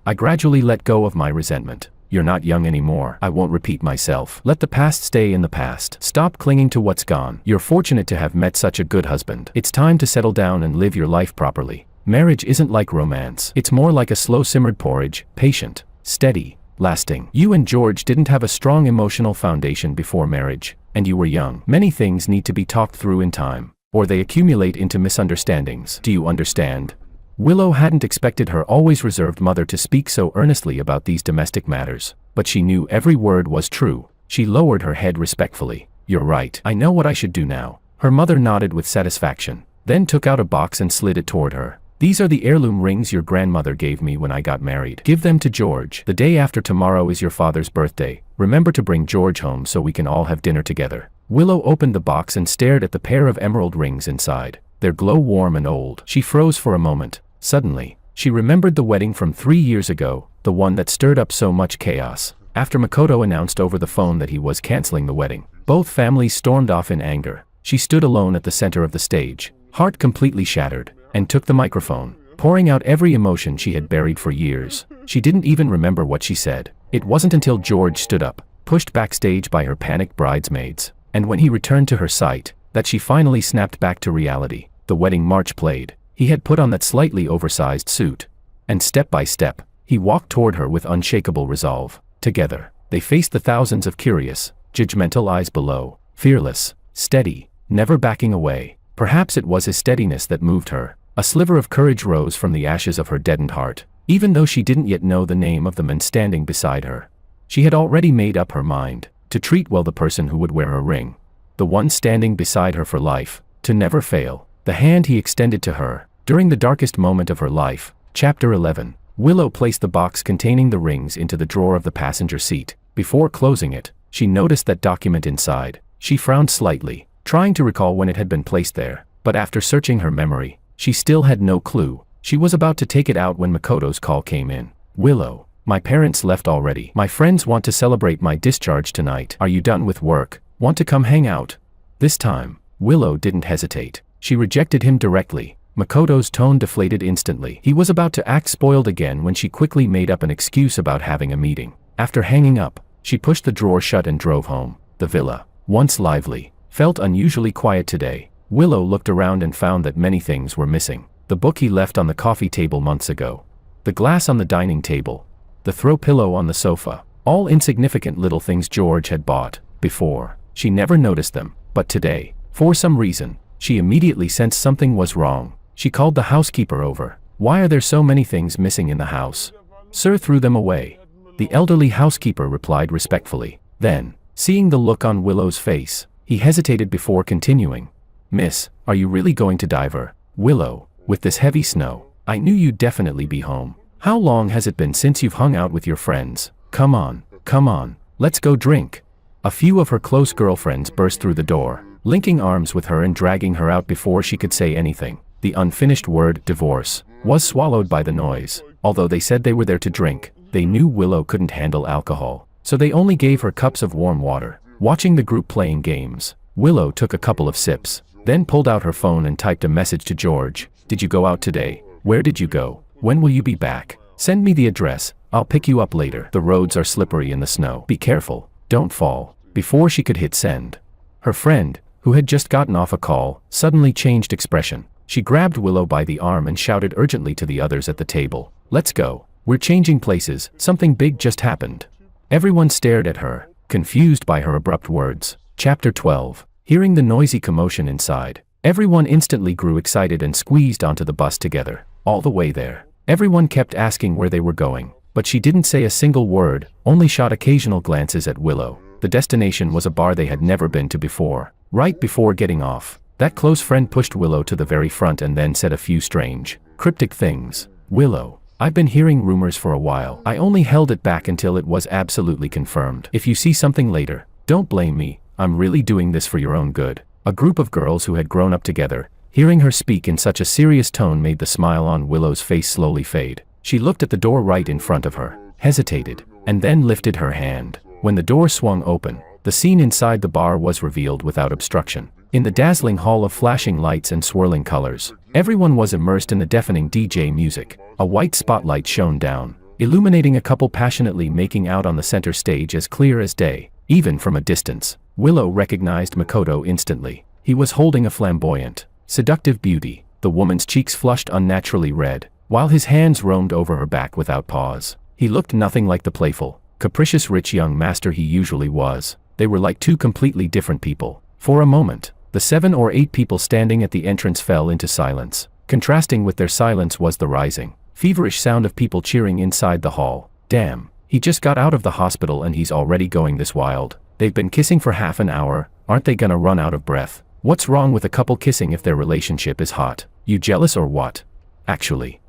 I gradually let go of my resentment. You're not young anymore. I won't repeat myself. Let the past stay in the past. Stop clinging to what's gone. You're fortunate to have met such a good husband. It's time to settle down and live your life properly. Marriage isn't like romance. It's more like a slow-simmered porridge, patient, steady, lasting. You and George didn't have a strong emotional foundation before marriage, and you were young. Many things need to be talked through in time, or they accumulate into misunderstandings. Do you understand?" Willow hadn't expected her always reserved mother to speak so earnestly about these domestic matters, but she knew every word was true. She lowered her head respectfully. "You're right. I know what I should do now." Her mother nodded with satisfaction, then took out a box and slid it toward her. "These are the heirloom rings your grandmother gave me when I got married. Give them to George. The day after tomorrow is your father's birthday. Remember to bring George home so we can all have dinner together." Willow opened the box and stared at the pair of emerald rings inside. Their glow warm and old. She froze for a moment. Suddenly, she remembered the wedding from 3 years ago, the one that stirred up so much chaos. After Makoto announced over the phone that he was canceling the wedding, both families stormed off in anger. She stood alone at the center of the stage, heart completely shattered, and took the microphone, pouring out every emotion she had buried for years. She didn't even remember what she said. It wasn't until George stood up, pushed backstage by her panicked bridesmaids, and when he returned to her sight, that she finally snapped back to reality. The wedding march played. He had put on that slightly oversized suit, and step by step, he walked toward her with unshakable resolve. Together, they faced the thousands of curious, judgmental eyes below, fearless, steady, never backing away. Perhaps it was his steadiness that moved her. A sliver of courage rose from the ashes of her deadened heart, even though she didn't yet know the name of the man standing beside her. She had already made up her mind to treat well the person who would wear her ring. the one standing beside her for life, to never fail, the hand he extended to her, during the darkest moment of her life. Chapter 11. Willow placed the box containing the rings into the drawer of the passenger seat. Before closing it, she noticed that document inside. She frowned slightly, trying to recall when it had been placed there, but after searching her memory, she still had no clue. She was about to take it out when Makoto's call came in. Willow, my parents left already. My friends want to celebrate my discharge tonight. Are you done with work? Want to come hang out? This time, Willow didn't hesitate. She rejected him directly. Makoto's tone deflated instantly. He was about to act spoiled again when she quickly made up an excuse about having a meeting. After hanging up, she pushed the drawer shut and drove home. The villa, once lively, felt unusually quiet today. Willow looked around and found that many things were missing. The book he left on the coffee table months ago. The glass on the dining table. The throw pillow on the sofa. All insignificant little things George had bought. Before, she never noticed them, but today, for some reason, she immediately sensed something was wrong. She called the housekeeper over. Why are there so many things missing in the house? Sir threw them away. The elderly housekeeper replied respectfully. Then, seeing the look on Willow's face, he hesitated before continuing. Miss, are you really going to diver? Willow, with this heavy snow, I knew you'd definitely be home. How long has it been since you've hung out with your friends? Come on, let's go drink. A few of her close girlfriends burst through the door, linking arms with her and dragging her out before she could say anything. The unfinished word, divorce, was swallowed by the noise. Although they said they were there to drink, they knew Willow couldn't handle alcohol, so they only gave her cups of warm water. Watching the group playing games, Willow took a couple of sips, then pulled out her phone and typed a message to George. Did you go out today? Where did you go? When will you be back? Send me the address. I'll pick you up later. The roads are slippery in the snow. Be careful, don't fall. Before she could hit send, her friend, who had just gotten off a call, suddenly changed expression. She grabbed Willow by the arm and shouted urgently to the others at the table. Let's go. We're changing places. Something big just happened. Everyone stared at her, confused by her abrupt words. Chapter 12. Hearing the noisy commotion inside, everyone instantly grew excited and squeezed onto the bus together. All the way there, everyone kept asking where they were going, but she didn't say a single word, only shot occasional glances at Willow. The destination was a bar they had never been to before. Right before getting off, that close friend pushed Willow to the very front and then said a few strange, cryptic things. Willow, I've been hearing rumors for a while. I only held it back until it was absolutely confirmed. If you see something later, don't blame me. I'm really doing this for your own good. A group of girls who had grown up together, hearing her speak in such a serious tone made the smile on Willow's face slowly fade. She looked at the door right in front of her, hesitated, and then lifted her hand. When the door swung open, the scene inside the bar was revealed without obstruction. In the dazzling hall of flashing lights and swirling colors, everyone was immersed in the deafening DJ music. A white spotlight shone down, illuminating a couple passionately making out on the center stage as clear as day. Even from a distance, Willow recognized Makoto instantly. He was holding a flamboyant, seductive beauty. The woman's cheeks flushed unnaturally red, while his hands roamed over her back without pause. He looked nothing like the playful, capricious rich young master he usually was. They were like two completely different people. For a moment, the 7 or 8 people standing at the entrance fell into silence. Contrasting with their silence was the rising, feverish sound of people cheering inside the hall. Damn, he just got out of the hospital and he's already going this wild. They've been kissing for half an hour, aren't they gonna run out of breath? What's wrong with a couple kissing if their relationship is hot? You jealous or what? Actually,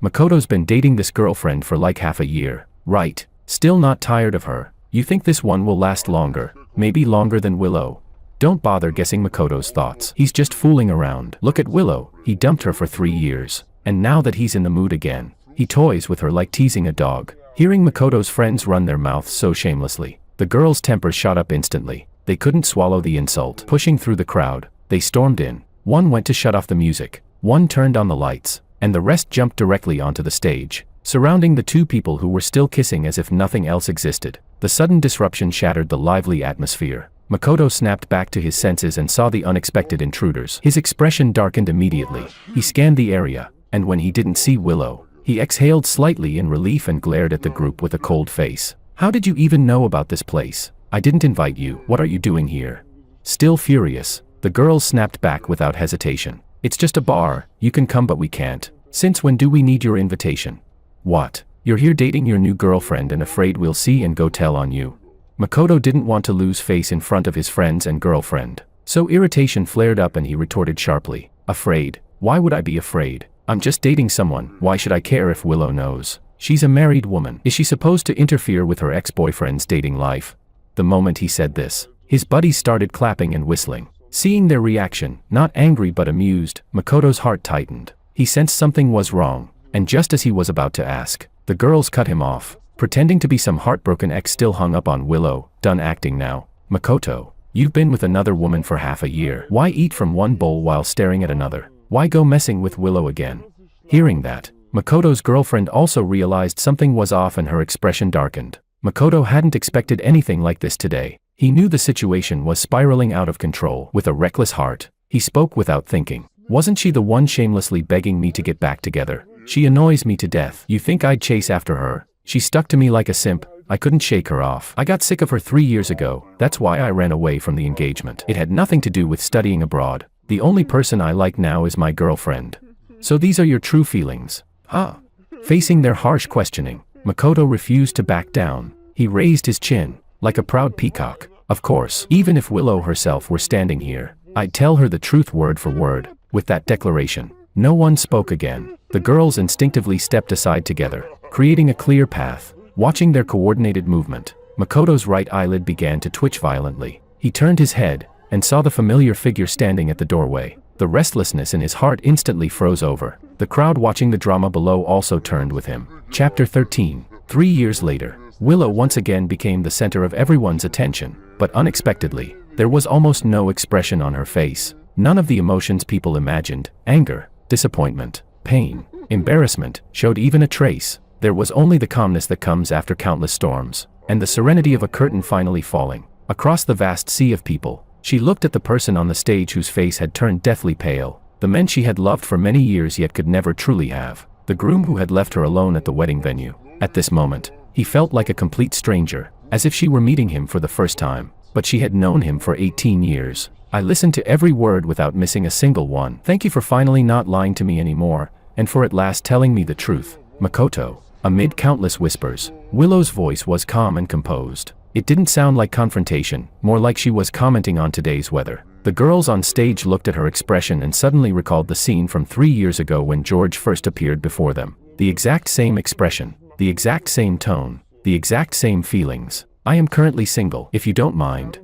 Makoto's been dating this girlfriend for like half a year, right? Still not tired of her. You think this one will last longer, maybe longer than Willow? Don't bother guessing Makoto's thoughts. He's just fooling around. Look at Willow, he dumped her for 3 years, and now that he's in the mood again, he toys with her like teasing a dog. Hearing Makoto's friends run their mouths so shamelessly, the girls' tempers shot up instantly. They couldn't swallow the insult. Pushing through the crowd, they stormed in. One went to shut off the music, one turned on the lights, and the rest jumped directly onto the stage, surrounding the two people who were still kissing as if nothing else existed. The sudden disruption shattered the lively atmosphere. Makoto snapped back to his senses and saw the unexpected intruders. His expression darkened immediately. He scanned the area, and when he didn't see Willow, he exhaled slightly in relief and glared at the group with a cold face. How did you even know about this place? I didn't invite you. What are you doing here? Still furious, the girls snapped back without hesitation. It's just a bar. You can come but we can't. Since when do we need your invitation? What? You're here dating your new girlfriend and afraid we'll see and go tell on you? Makoto didn't want to lose face in front of his friends and girlfriend. So irritation flared up and he retorted sharply, "Afraid? Why would I be afraid? I'm just dating someone, why should I care if Willow knows? She's a married woman. Is she supposed to interfere with her ex-boyfriend's dating life?" The moment he said this, his buddies started clapping and whistling. Seeing their reaction, not angry but amused, Makoto's heart tightened. He sensed something was wrong, and just as he was about to ask, the girls cut him off. Pretending to be some heartbroken ex still hung up on Willow, "Done acting now. Makoto, you've been with another woman for half a year. Why eat from one bowl while staring at another? Why go messing with Willow again?" Hearing that, Makoto's girlfriend also realized something was off and her expression darkened. Makoto hadn't expected anything like this today. He knew the situation was spiraling out of control. With a reckless heart, he spoke without thinking. "Wasn't she the one shamelessly begging me to get back together? She annoys me to death. You think I'd chase after her? She stuck to me like a simp. I couldn't shake her off. I got sick of her 3 years ago. That's why I ran away from the engagement. It had nothing to do with studying abroad. The only person I like now is my girlfriend." "So these are your true feelings, huh?" Facing their harsh questioning, Makoto refused to back down. He raised his chin, like a proud peacock. "Of course, even if Willow herself were standing here, I'd tell her the truth word for word." With that declaration, no one spoke again. The girls instinctively stepped aside together, creating a clear path. Watching their coordinated movement, Makoto's right eyelid began to twitch violently. He turned his head, and saw the familiar figure standing at the doorway. The restlessness in his heart instantly froze over. The crowd watching the drama below also turned with him. Chapter 13. 3 years later, Willow once again became the center of everyone's attention, but unexpectedly, there was almost no expression on her face. None of the emotions people imagined, anger, disappointment, pain, embarrassment, showed even a trace. There was only the calmness that comes after countless storms, and the serenity of a curtain finally falling. Across the vast sea of people, she looked at the person on the stage whose face had turned deathly pale, the men she had loved for many years yet could never truly have, the groom who had left her alone at the wedding venue. At this moment, he felt like a complete stranger, as if she were meeting him for the first time, but she had known him for 18 years. "I listened to every word without missing a single one. Thank you for finally not lying to me anymore, and for at last telling me the truth, Makoto." Amid countless whispers, Willow's voice was calm and composed. It didn't sound like confrontation, more like she was commenting on today's weather. The girls on stage looked at her expression and suddenly recalled the scene from 3 years ago when George first appeared before them. The exact same expression, the exact same tone, the exact same feelings. "I am currently single. If you don't mind,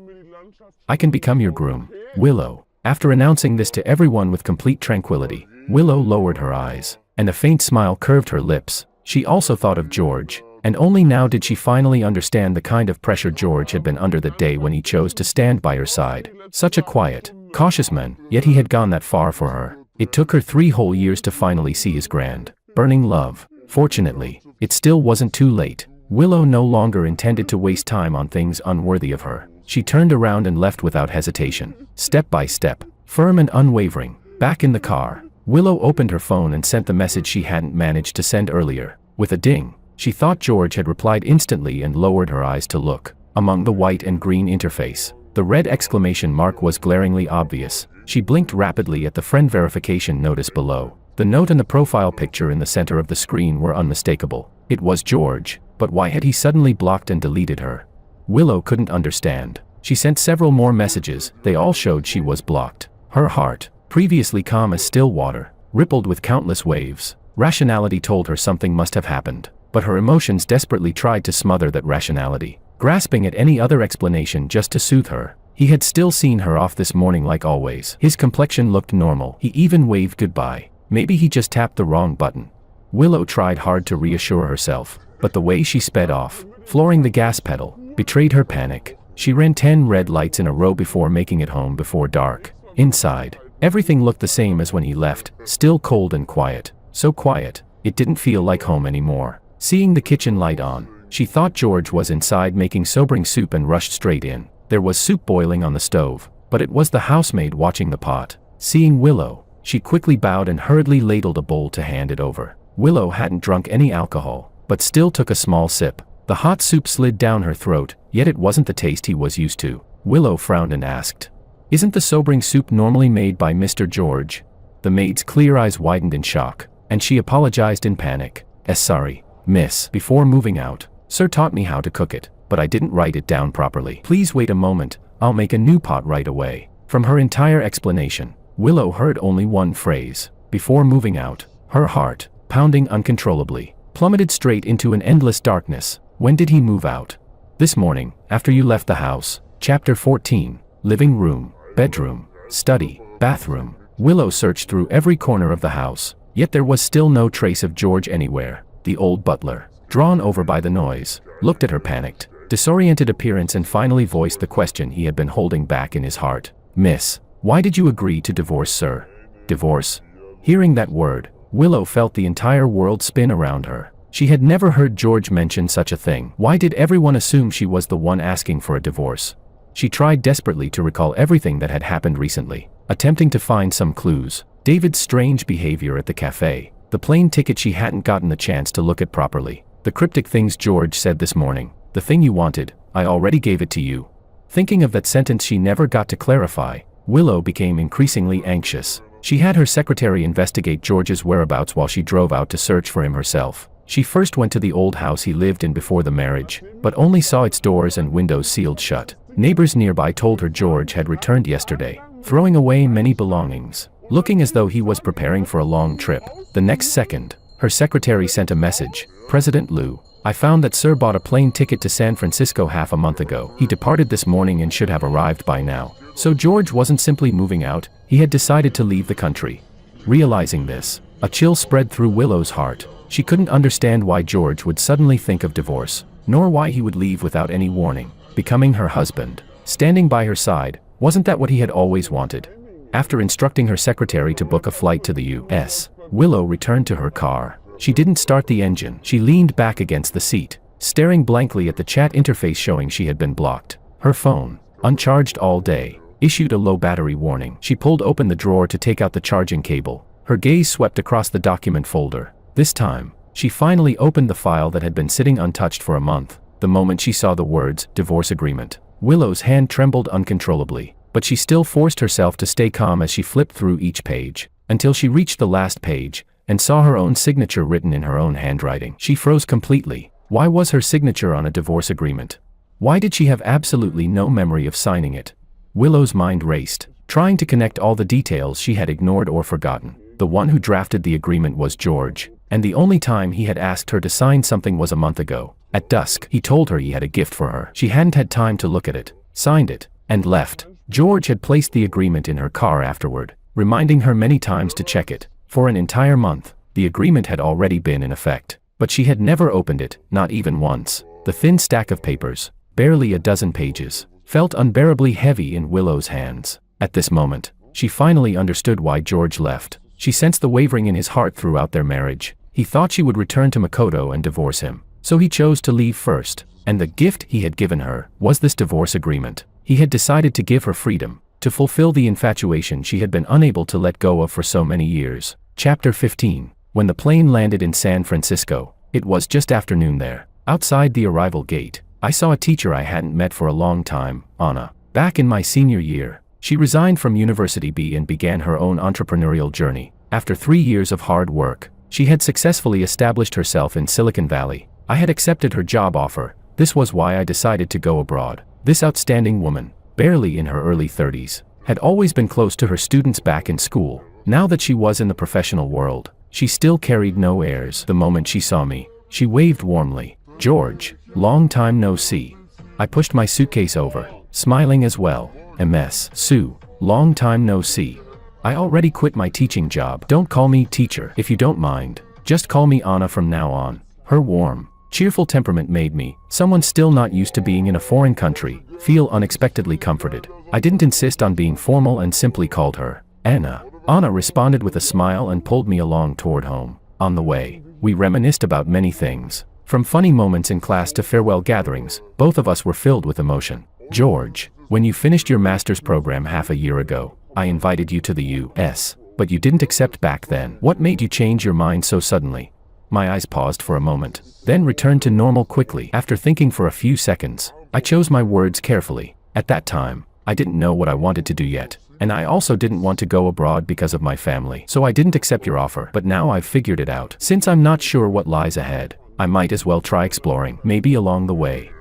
I can become your groom, Willow." After announcing this to everyone with complete tranquility, Willow lowered her eyes, and a faint smile curved her lips. She also thought of George, and only now did she finally understand the kind of pressure George had been under that day when he chose to stand by her side. Such a quiet, cautious man, yet he had gone that far for her. It took her 3 whole years to finally see his grand, burning love. Fortunately, it still wasn't too late. Willow no longer intended to waste time on things unworthy of her. She turned around and left without hesitation, step by step, firm and unwavering. Back in the car, Willow opened her phone and sent the message she hadn't managed to send earlier. With a ding, she thought George had replied instantly and lowered her eyes to look. Among the white and green interface, the red exclamation mark was glaringly obvious. She blinked rapidly at the friend verification notice below. The note and the profile picture in the center of the screen were unmistakable. It was George, but why had he suddenly blocked and deleted her? Willow couldn't understand. She sent several more messages, they all showed she was blocked. Her heart, previously calm as still water, rippled with countless waves. Rationality told her something must have happened, but her emotions desperately tried to smother that rationality, grasping at any other explanation just to soothe her. He had still seen her off this morning like always. His complexion looked normal. He even waved goodbye. Maybe he just tapped the wrong button. Willow tried hard to reassure herself, but the way she sped off, flooring the gas pedal, betrayed her panic. She ran 10 red lights in a row before making it home before dark. Inside, everything looked the same as when he left, still cold and quiet. So quiet, it didn't feel like home anymore. Seeing the kitchen light on, she thought George was inside making sobering soup and rushed straight in. There was soup boiling on the stove, but it was the housemaid watching the pot. Seeing Willow, she quickly bowed and hurriedly ladled a bowl to hand it over. Willow hadn't drunk any alcohol, but still took a small sip. The hot soup slid down her throat, yet it wasn't the taste he was used to. Willow frowned and asked, "Isn't the sobering soup normally made by Mr. George?" The maid's clear eyes widened in shock, and she apologized in panic. Sorry, miss." Before moving out, "Sir taught me how to cook it. but I didn't write it down properly. Please wait a moment, I'll make a new pot right away. From her entire explanation, Willow heard only one phrase. Before moving out, her heart, pounding uncontrollably, plummeted straight into an endless darkness. When did he move out? This morning, after you left the house. Chapter 14. Living room, bedroom, study, bathroom. Willow searched through every corner of the house, yet there was still no trace of George anywhere. The old butler, drawn over by the noise, looked at her panicked, disoriented appearance and finally voiced the question he had been holding back in his heart. Miss, why did you agree to divorce, sir? Divorce? Hearing that word, Willow felt the entire world spin around her. She had never heard George mention such a thing. Why did everyone assume she was the one asking for a divorce? She tried desperately to recall everything that had happened recently, attempting to find some clues. David's strange behavior at the cafe, the plane ticket she hadn't gotten the chance to look at properly, the cryptic things George said this morning. The thing you wanted, I already gave it to you. Thinking of that sentence she never got to clarify, Willow became increasingly anxious. She had her secretary investigate George's whereabouts while she drove out to search for him herself. She first went to the old house he lived in before the marriage, but only saw its doors and windows sealed shut. Neighbors nearby told her George had returned yesterday, throwing away many belongings, looking as though he was preparing for a long trip. The next second, her secretary sent a message. President Liu, I found that Sir bought a plane ticket to San Francisco half a month ago. He departed this morning and should have arrived by now. So George wasn't simply moving out, he had decided to leave the country. Realizing this, a chill spread through Willow's heart. She couldn't understand why George would suddenly think of divorce, nor why he would leave without any warning. Becoming her husband, standing by her side, wasn't that what he had always wanted? After instructing her secretary to book a flight to the U.S., Willow returned to her car. She didn't start the engine. She leaned back against the seat, staring blankly at the chat interface showing she had been blocked. Her phone, uncharged all day, issued a low battery warning. She pulled open the drawer to take out the charging cable. Her gaze swept across the document folder. This time, she finally opened the file that had been sitting untouched for a month. The moment she saw the words, divorce agreement, Willow's hand trembled uncontrollably, but she still forced herself to stay calm as she flipped through each page, until she reached the last page, and saw her own signature written in her own handwriting. She froze completely. Why was her signature on a divorce agreement? Why did she have absolutely no memory of signing it? Willow's mind raced, trying to connect all the details she had ignored or forgotten. The one who drafted the agreement was George, and the only time he had asked her to sign something was a month ago. At dusk, he told her he had a gift for her. She hadn't had time to look at it, signed it, and left. George had placed the agreement in her car afterward, reminding her many times to check it. For an entire month, the agreement had already been in effect, but she had never opened it, not even once. The thin stack of papers, barely a dozen pages, felt unbearably heavy in Willow's hands. At this moment, she finally understood why George left. She sensed the wavering in his heart throughout their marriage. He thought she would return to Makoto and divorce him, so he chose to leave first, and the gift he had given her was this divorce agreement. He had decided to give her freedom, to fulfill the infatuation she had been unable to let go of for so many years. Chapter 15. When the plane landed in San Francisco, it was just afternoon there. Outside the arrival gate, I saw a teacher I hadn't met for a long time, Anna. Back in my senior year, she resigned from University B and began her own entrepreneurial journey. After 3 years of hard work, she had successfully established herself in Silicon Valley. I had accepted her job offer. This was why I decided to go abroad. This outstanding woman, barely in her early 30s, had always been close to her students back in school. Now that she was in the professional world, she still carried no airs. The moment she saw me, she waved warmly. George, long time no see. I pushed my suitcase over, smiling as well. MS. Sue, long time no see. I already quit my teaching job. Don't call me teacher if you don't mind. Just call me Anna from now on. Her warm, cheerful temperament made me, someone still not used to being in a foreign country, feel unexpectedly comforted. I didn't insist on being formal and simply called her Anna. Anna responded with a smile and pulled me along toward home. On the way, we reminisced about many things. From funny moments in class to farewell gatherings, both of us were filled with emotion. George, when you finished your master's program half a year ago, I invited you to the U.S., but you didn't accept back then. What made you change your mind so suddenly? My eyes paused for a moment, then returned to normal quickly. After thinking for a few seconds, I chose my words carefully. At that time, I didn't know what I wanted to do yet, and I also didn't want to go abroad because of my family. So I didn't accept your offer, but now I've figured it out. Since I'm not sure what lies ahead, I might as well try exploring, maybe along the way.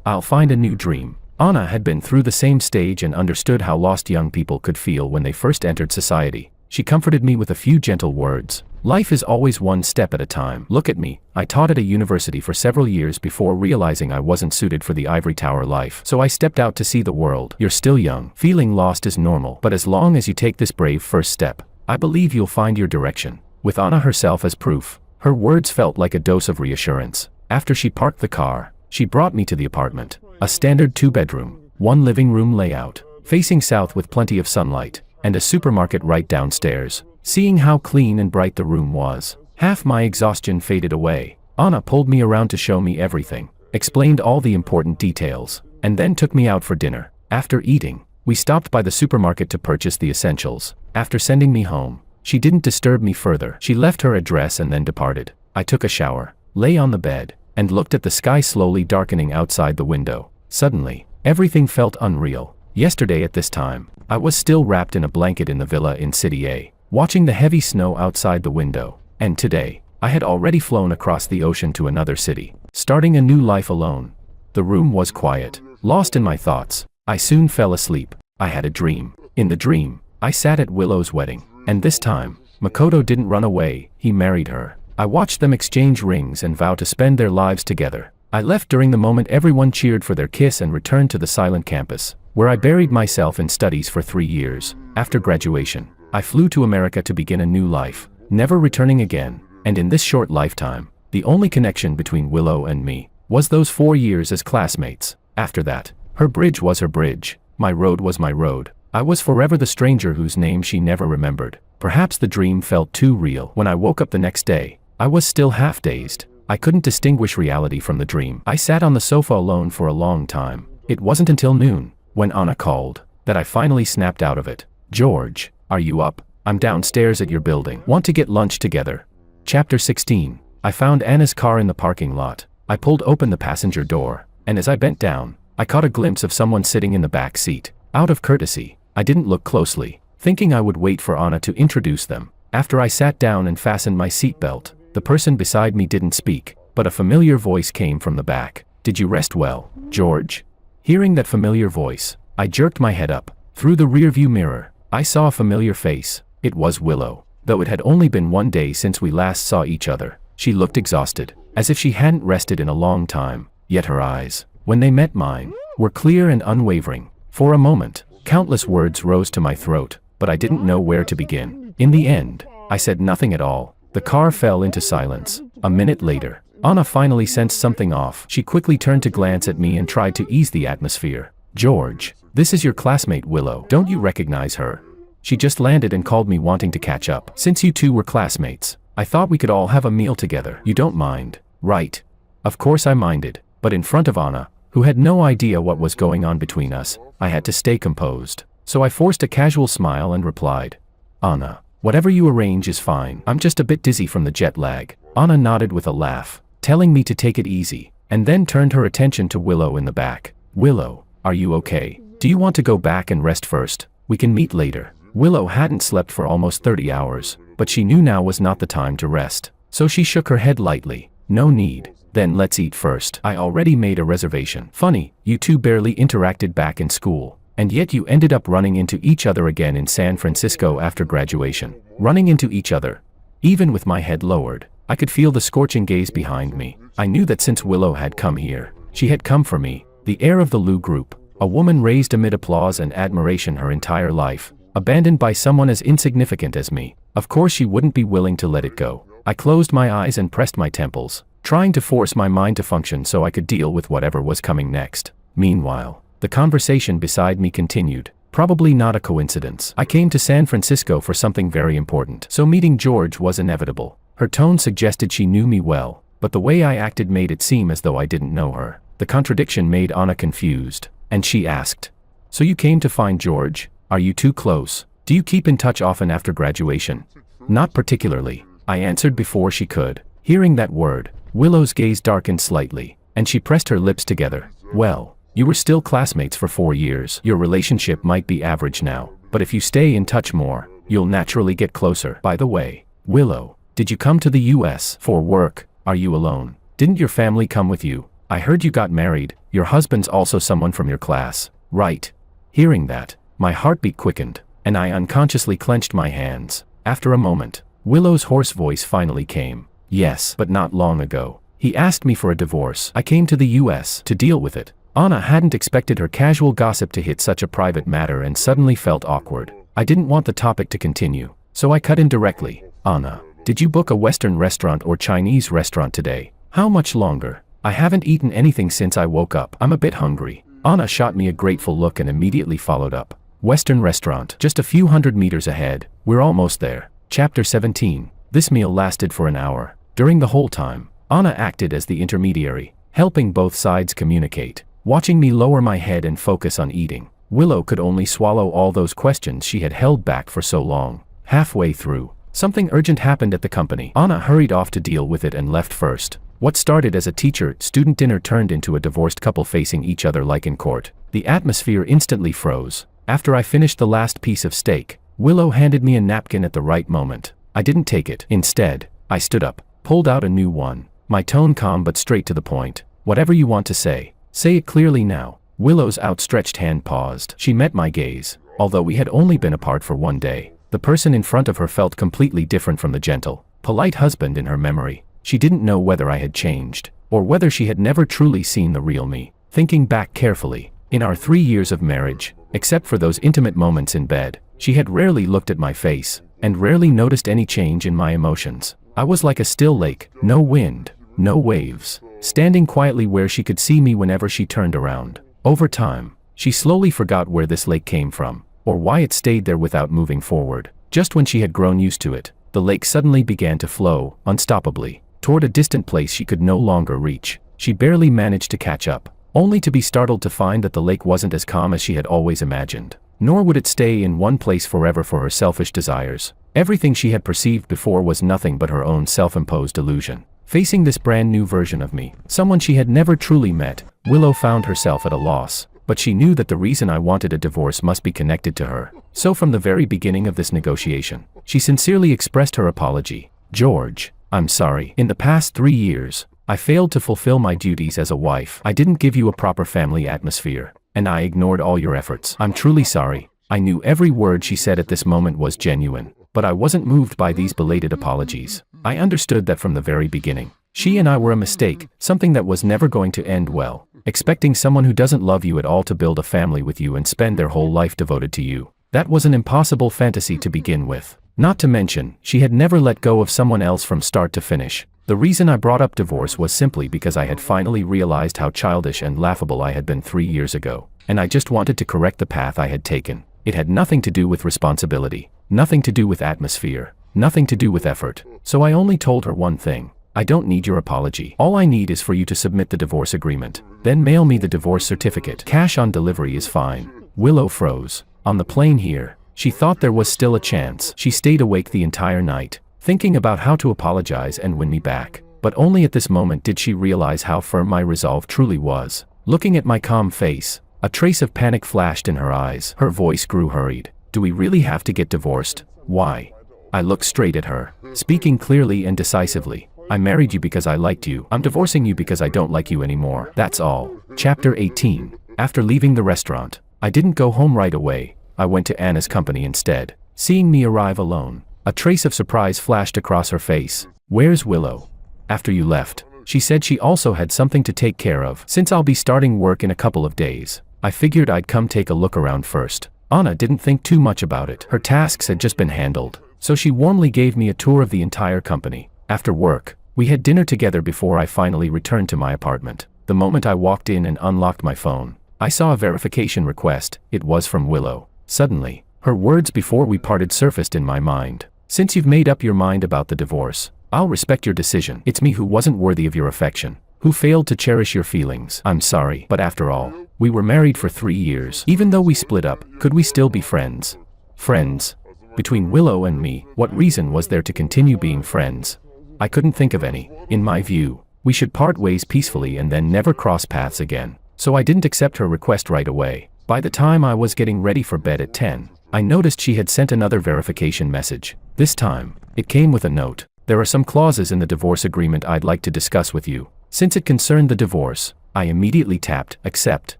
I'll find a new dream. Anna had been through the same stage and understood how lost young people could feel when they first entered society. She comforted me with a few gentle words. Life is always one step at a time. Look at me. I taught at a university for several years before realizing I wasn't suited for the ivory tower life. So I stepped out to see the world. You're still young. Feeling lost is normal. But as long as you take this brave first step, I believe you'll find your direction. With Anna herself as proof, her words felt like a dose of reassurance. After she parked the car, she brought me to the apartment. A standard 2-bedroom, 1 living room layout, facing south with plenty of sunlight, and a supermarket right downstairs. Seeing how clean and bright the room was, half my exhaustion faded away. Anna pulled me around to show me everything, explained all the important details, and then took me out for dinner. After eating, we stopped by the supermarket to purchase the essentials. After sending me home, she didn't disturb me further. She left her address and then departed. I took a shower, lay on the bed, and looked at the sky slowly darkening outside the window. Suddenly, everything felt unreal. Yesterday at this time, I was still wrapped in a blanket in the villa in City A, watching the heavy snow outside the window. And today, I had already flown across the ocean to another city, starting a new life alone. The room was quiet. Lost in my thoughts, I soon fell asleep. I had a dream. In the dream, I sat at Willow's wedding. And this time, Makoto didn't run away, he married her. I watched them exchange rings and vow to spend their lives together. I left during the moment everyone cheered for their kiss and returned to the silent campus, where I buried myself in studies for 3 years. After graduation, I flew to America to begin a new life, never returning again. And in this short lifetime, the only connection between Willow and me was those 4 years as classmates. After that, her bridge was her bridge, my road was my road. I was forever the stranger whose name she never remembered. Perhaps the dream felt too real. When I woke up the next day, I was still half dazed. I couldn't distinguish reality from the dream. I sat on the sofa alone for a long time. It wasn't until noon, when Anna called, that I finally snapped out of it. George, are you up? I'm downstairs at your building. Want to get lunch together? Chapter 16. I found Anna's car in the parking lot. I pulled open the passenger door, and as I bent down, I caught a glimpse of someone sitting in the back seat. Out of courtesy, I didn't look closely, thinking I would wait for Anna to introduce them. After I sat down and fastened my seatbelt, the person beside me didn't speak, but a familiar voice came from the back. Did you rest well, George? Hearing that familiar voice, I jerked my head up. Through the rearview mirror, I saw a familiar face. It was Willow. Though it had only been 1 day since we last saw each other, she looked exhausted, as if she hadn't rested in a long time. Yet her eyes, when they met mine, were clear and unwavering. For a moment, countless words rose to my throat, but I didn't know where to begin. In the end, I said nothing at all. The car fell into silence. A minute later, Anna finally sensed something off. She quickly turned to glance at me and tried to ease the atmosphere. George, this is your classmate Willow. Don't you recognize her? She just landed and called me wanting to catch up. Since you two were classmates, I thought we could all have a meal together. You don't mind, right? Of course I minded, but in front of Anna, who had no idea what was going on between us, I had to stay composed. So I forced a casual smile and replied, Anna, whatever you arrange is fine. I'm just a bit dizzy from the jet lag. Anna nodded with a laugh, telling me to take it easy, and then turned her attention to Willow in the back. Willow, are you okay? Do you want to go back and rest first? We can meet later. Willow hadn't slept for almost 30 hours, but she knew now was not the time to rest. So she shook her head lightly. No need. Then let's eat first. I already made a reservation. Funny, you two barely interacted back in school. And yet you ended up running into each other again in San Francisco after graduation. Running into each other. Even with my head lowered, I could feel the scorching gaze behind me. I knew that since Willow had come here, she had come for me. The heir of the Liu group, a woman raised amid applause and admiration her entire life, abandoned by someone as insignificant as me. Of course she wouldn't be willing to let it go. I closed my eyes and pressed my temples, trying to force my mind to function so I could deal with whatever was coming next. Meanwhile, the conversation beside me continued. Probably not a coincidence. I came to San Francisco for something very important, so meeting George was inevitable. Her tone suggested she knew me well, but the way I acted made it seem as though I didn't know her. The contradiction made Anna confused, and she asked, So you came to find George? Are you too close? Do you keep in touch often after graduation? Not particularly, I answered before she could. Hearing that word, Willow's gaze darkened slightly, and she pressed her lips together. Well, you were still classmates for 4 years. Your relationship might be average now, but if you stay in touch more, you'll naturally get closer. By the way, Willow, did you come to the US for work? Are you alone? Didn't your family come with you? I heard you got married. Your husband's also someone from your class, right? Hearing that, my heartbeat quickened, and I unconsciously clenched my hands. After a moment, Willow's hoarse voice finally came. Yes, but not long ago. He asked me for a divorce. I came to the US to deal with it. Anna hadn't expected her casual gossip to hit such a private matter and suddenly felt awkward. I didn't want the topic to continue, so I cut in directly. Anna, did you book a Western restaurant or Chinese restaurant today? How much longer? I haven't eaten anything since I woke up. I'm a bit hungry. Anna shot me a grateful look and immediately followed up. Western restaurant, just a few hundred meters ahead. We're almost there. Chapter 17. This meal lasted for an hour. During the whole time, Anna acted as the intermediary, helping both sides communicate. Watching me lower my head and focus on eating, Willow could only swallow all those questions she had held back for so long. Halfway through, something urgent happened at the company. Anna hurried off to deal with it and left first. What started as a teacher-student dinner turned into a divorced couple facing each other like in court. The atmosphere instantly froze. After I finished the last piece of steak, Willow handed me a napkin at the right moment. I didn't take it. Instead, I stood up, pulled out a new one. My tone calm but straight to the point. Whatever you want to say it clearly now. Willow's outstretched hand paused. She met my gaze. Although we had only been apart for one day, the person in front of her felt completely different from the gentle, polite husband in her memory. She didn't know whether I had changed, or whether she had never truly seen the real me. Thinking back carefully, in our 3 years of marriage, except for those intimate moments in bed, she had rarely looked at my face, and rarely noticed any change in my emotions. I was like a still lake, no wind, no waves, standing quietly where she could see me whenever she turned around. Over time, she slowly forgot where this lake came from, or why it stayed there without moving forward. Just when she had grown used to it, the lake suddenly began to flow, unstoppably, toward a distant place she could no longer reach. She barely managed to catch up, only to be startled to find that the lake wasn't as calm as she had always imagined. Nor would it stay in one place forever for her selfish desires. Everything she had perceived before was nothing but her own self-imposed illusion. Facing this brand new version of me, someone she had never truly met, Willow found herself at a loss. But she knew that the reason I wanted a divorce must be connected to her. So from the very beginning of this negotiation, she sincerely expressed her apology. George, I'm sorry. In the past 3 years, I failed to fulfill my duties as a wife. I didn't give you a proper family atmosphere, and I ignored all your efforts. I'm truly sorry. I knew every word she said at this moment was genuine, but I wasn't moved by these belated apologies. I understood that from the very beginning. She and I were a mistake, something that was never going to end well. Expecting someone who doesn't love you at all to build a family with you and spend their whole life devoted to you. That was an impossible fantasy to begin with. Not to mention, she had never let go of someone else from start to finish. The reason I brought up divorce was simply because I had finally realized how childish and laughable I had been 3 years ago, and I just wanted to correct the path I had taken. It had nothing to do with responsibility, nothing to do with atmosphere, nothing to do with effort. So I only told her one thing. I don't need your apology. All I need is for you to submit the divorce agreement. Then mail me the divorce certificate. Cash on delivery is fine. Willow froze. On the plane here, she thought there was still a chance. She stayed awake the entire night, thinking about how to apologize and win me back. But only at this moment did she realize how firm my resolve truly was. Looking at my calm face, a trace of panic flashed in her eyes. Her voice grew hurried. Do we really have to get divorced? Why? I looked straight at her, speaking clearly and decisively. I married you because I liked you. I'm divorcing you because I don't like you anymore. That's all. Chapter 18. After leaving the restaurant, I didn't go home right away. I went to Anna's company instead. Seeing me arrive alone, a trace of surprise flashed across her face. Where's Willow? After you left, she said she also had something to take care of. Since I'll be starting work in a couple of days, I figured I'd come take a look around first. Anna didn't think too much about it. Her tasks had just been handled, so she warmly gave me a tour of the entire company. After work, we had dinner together before I finally returned to my apartment. The moment I walked in and unlocked my phone, I saw a verification request. It was from Willow. Suddenly, her words before we parted surfaced in my mind. Since you've made up your mind about the divorce, I'll respect your decision. It's me who wasn't worthy of your affection, who failed to cherish your feelings. I'm sorry, but after all, we were married for 3 years. Even though we split up, could we still be friends? Friends? Between Willow and me, what reason was there to continue being friends? I couldn't think of any. In my view, we should part ways peacefully and then never cross paths again. So I didn't accept her request right away. By the time I was getting ready for bed at 10, I noticed she had sent another verification message. This time, it came with a note. There are some clauses in the divorce agreement I'd like to discuss with you. Since it concerned the divorce, I immediately tapped accept.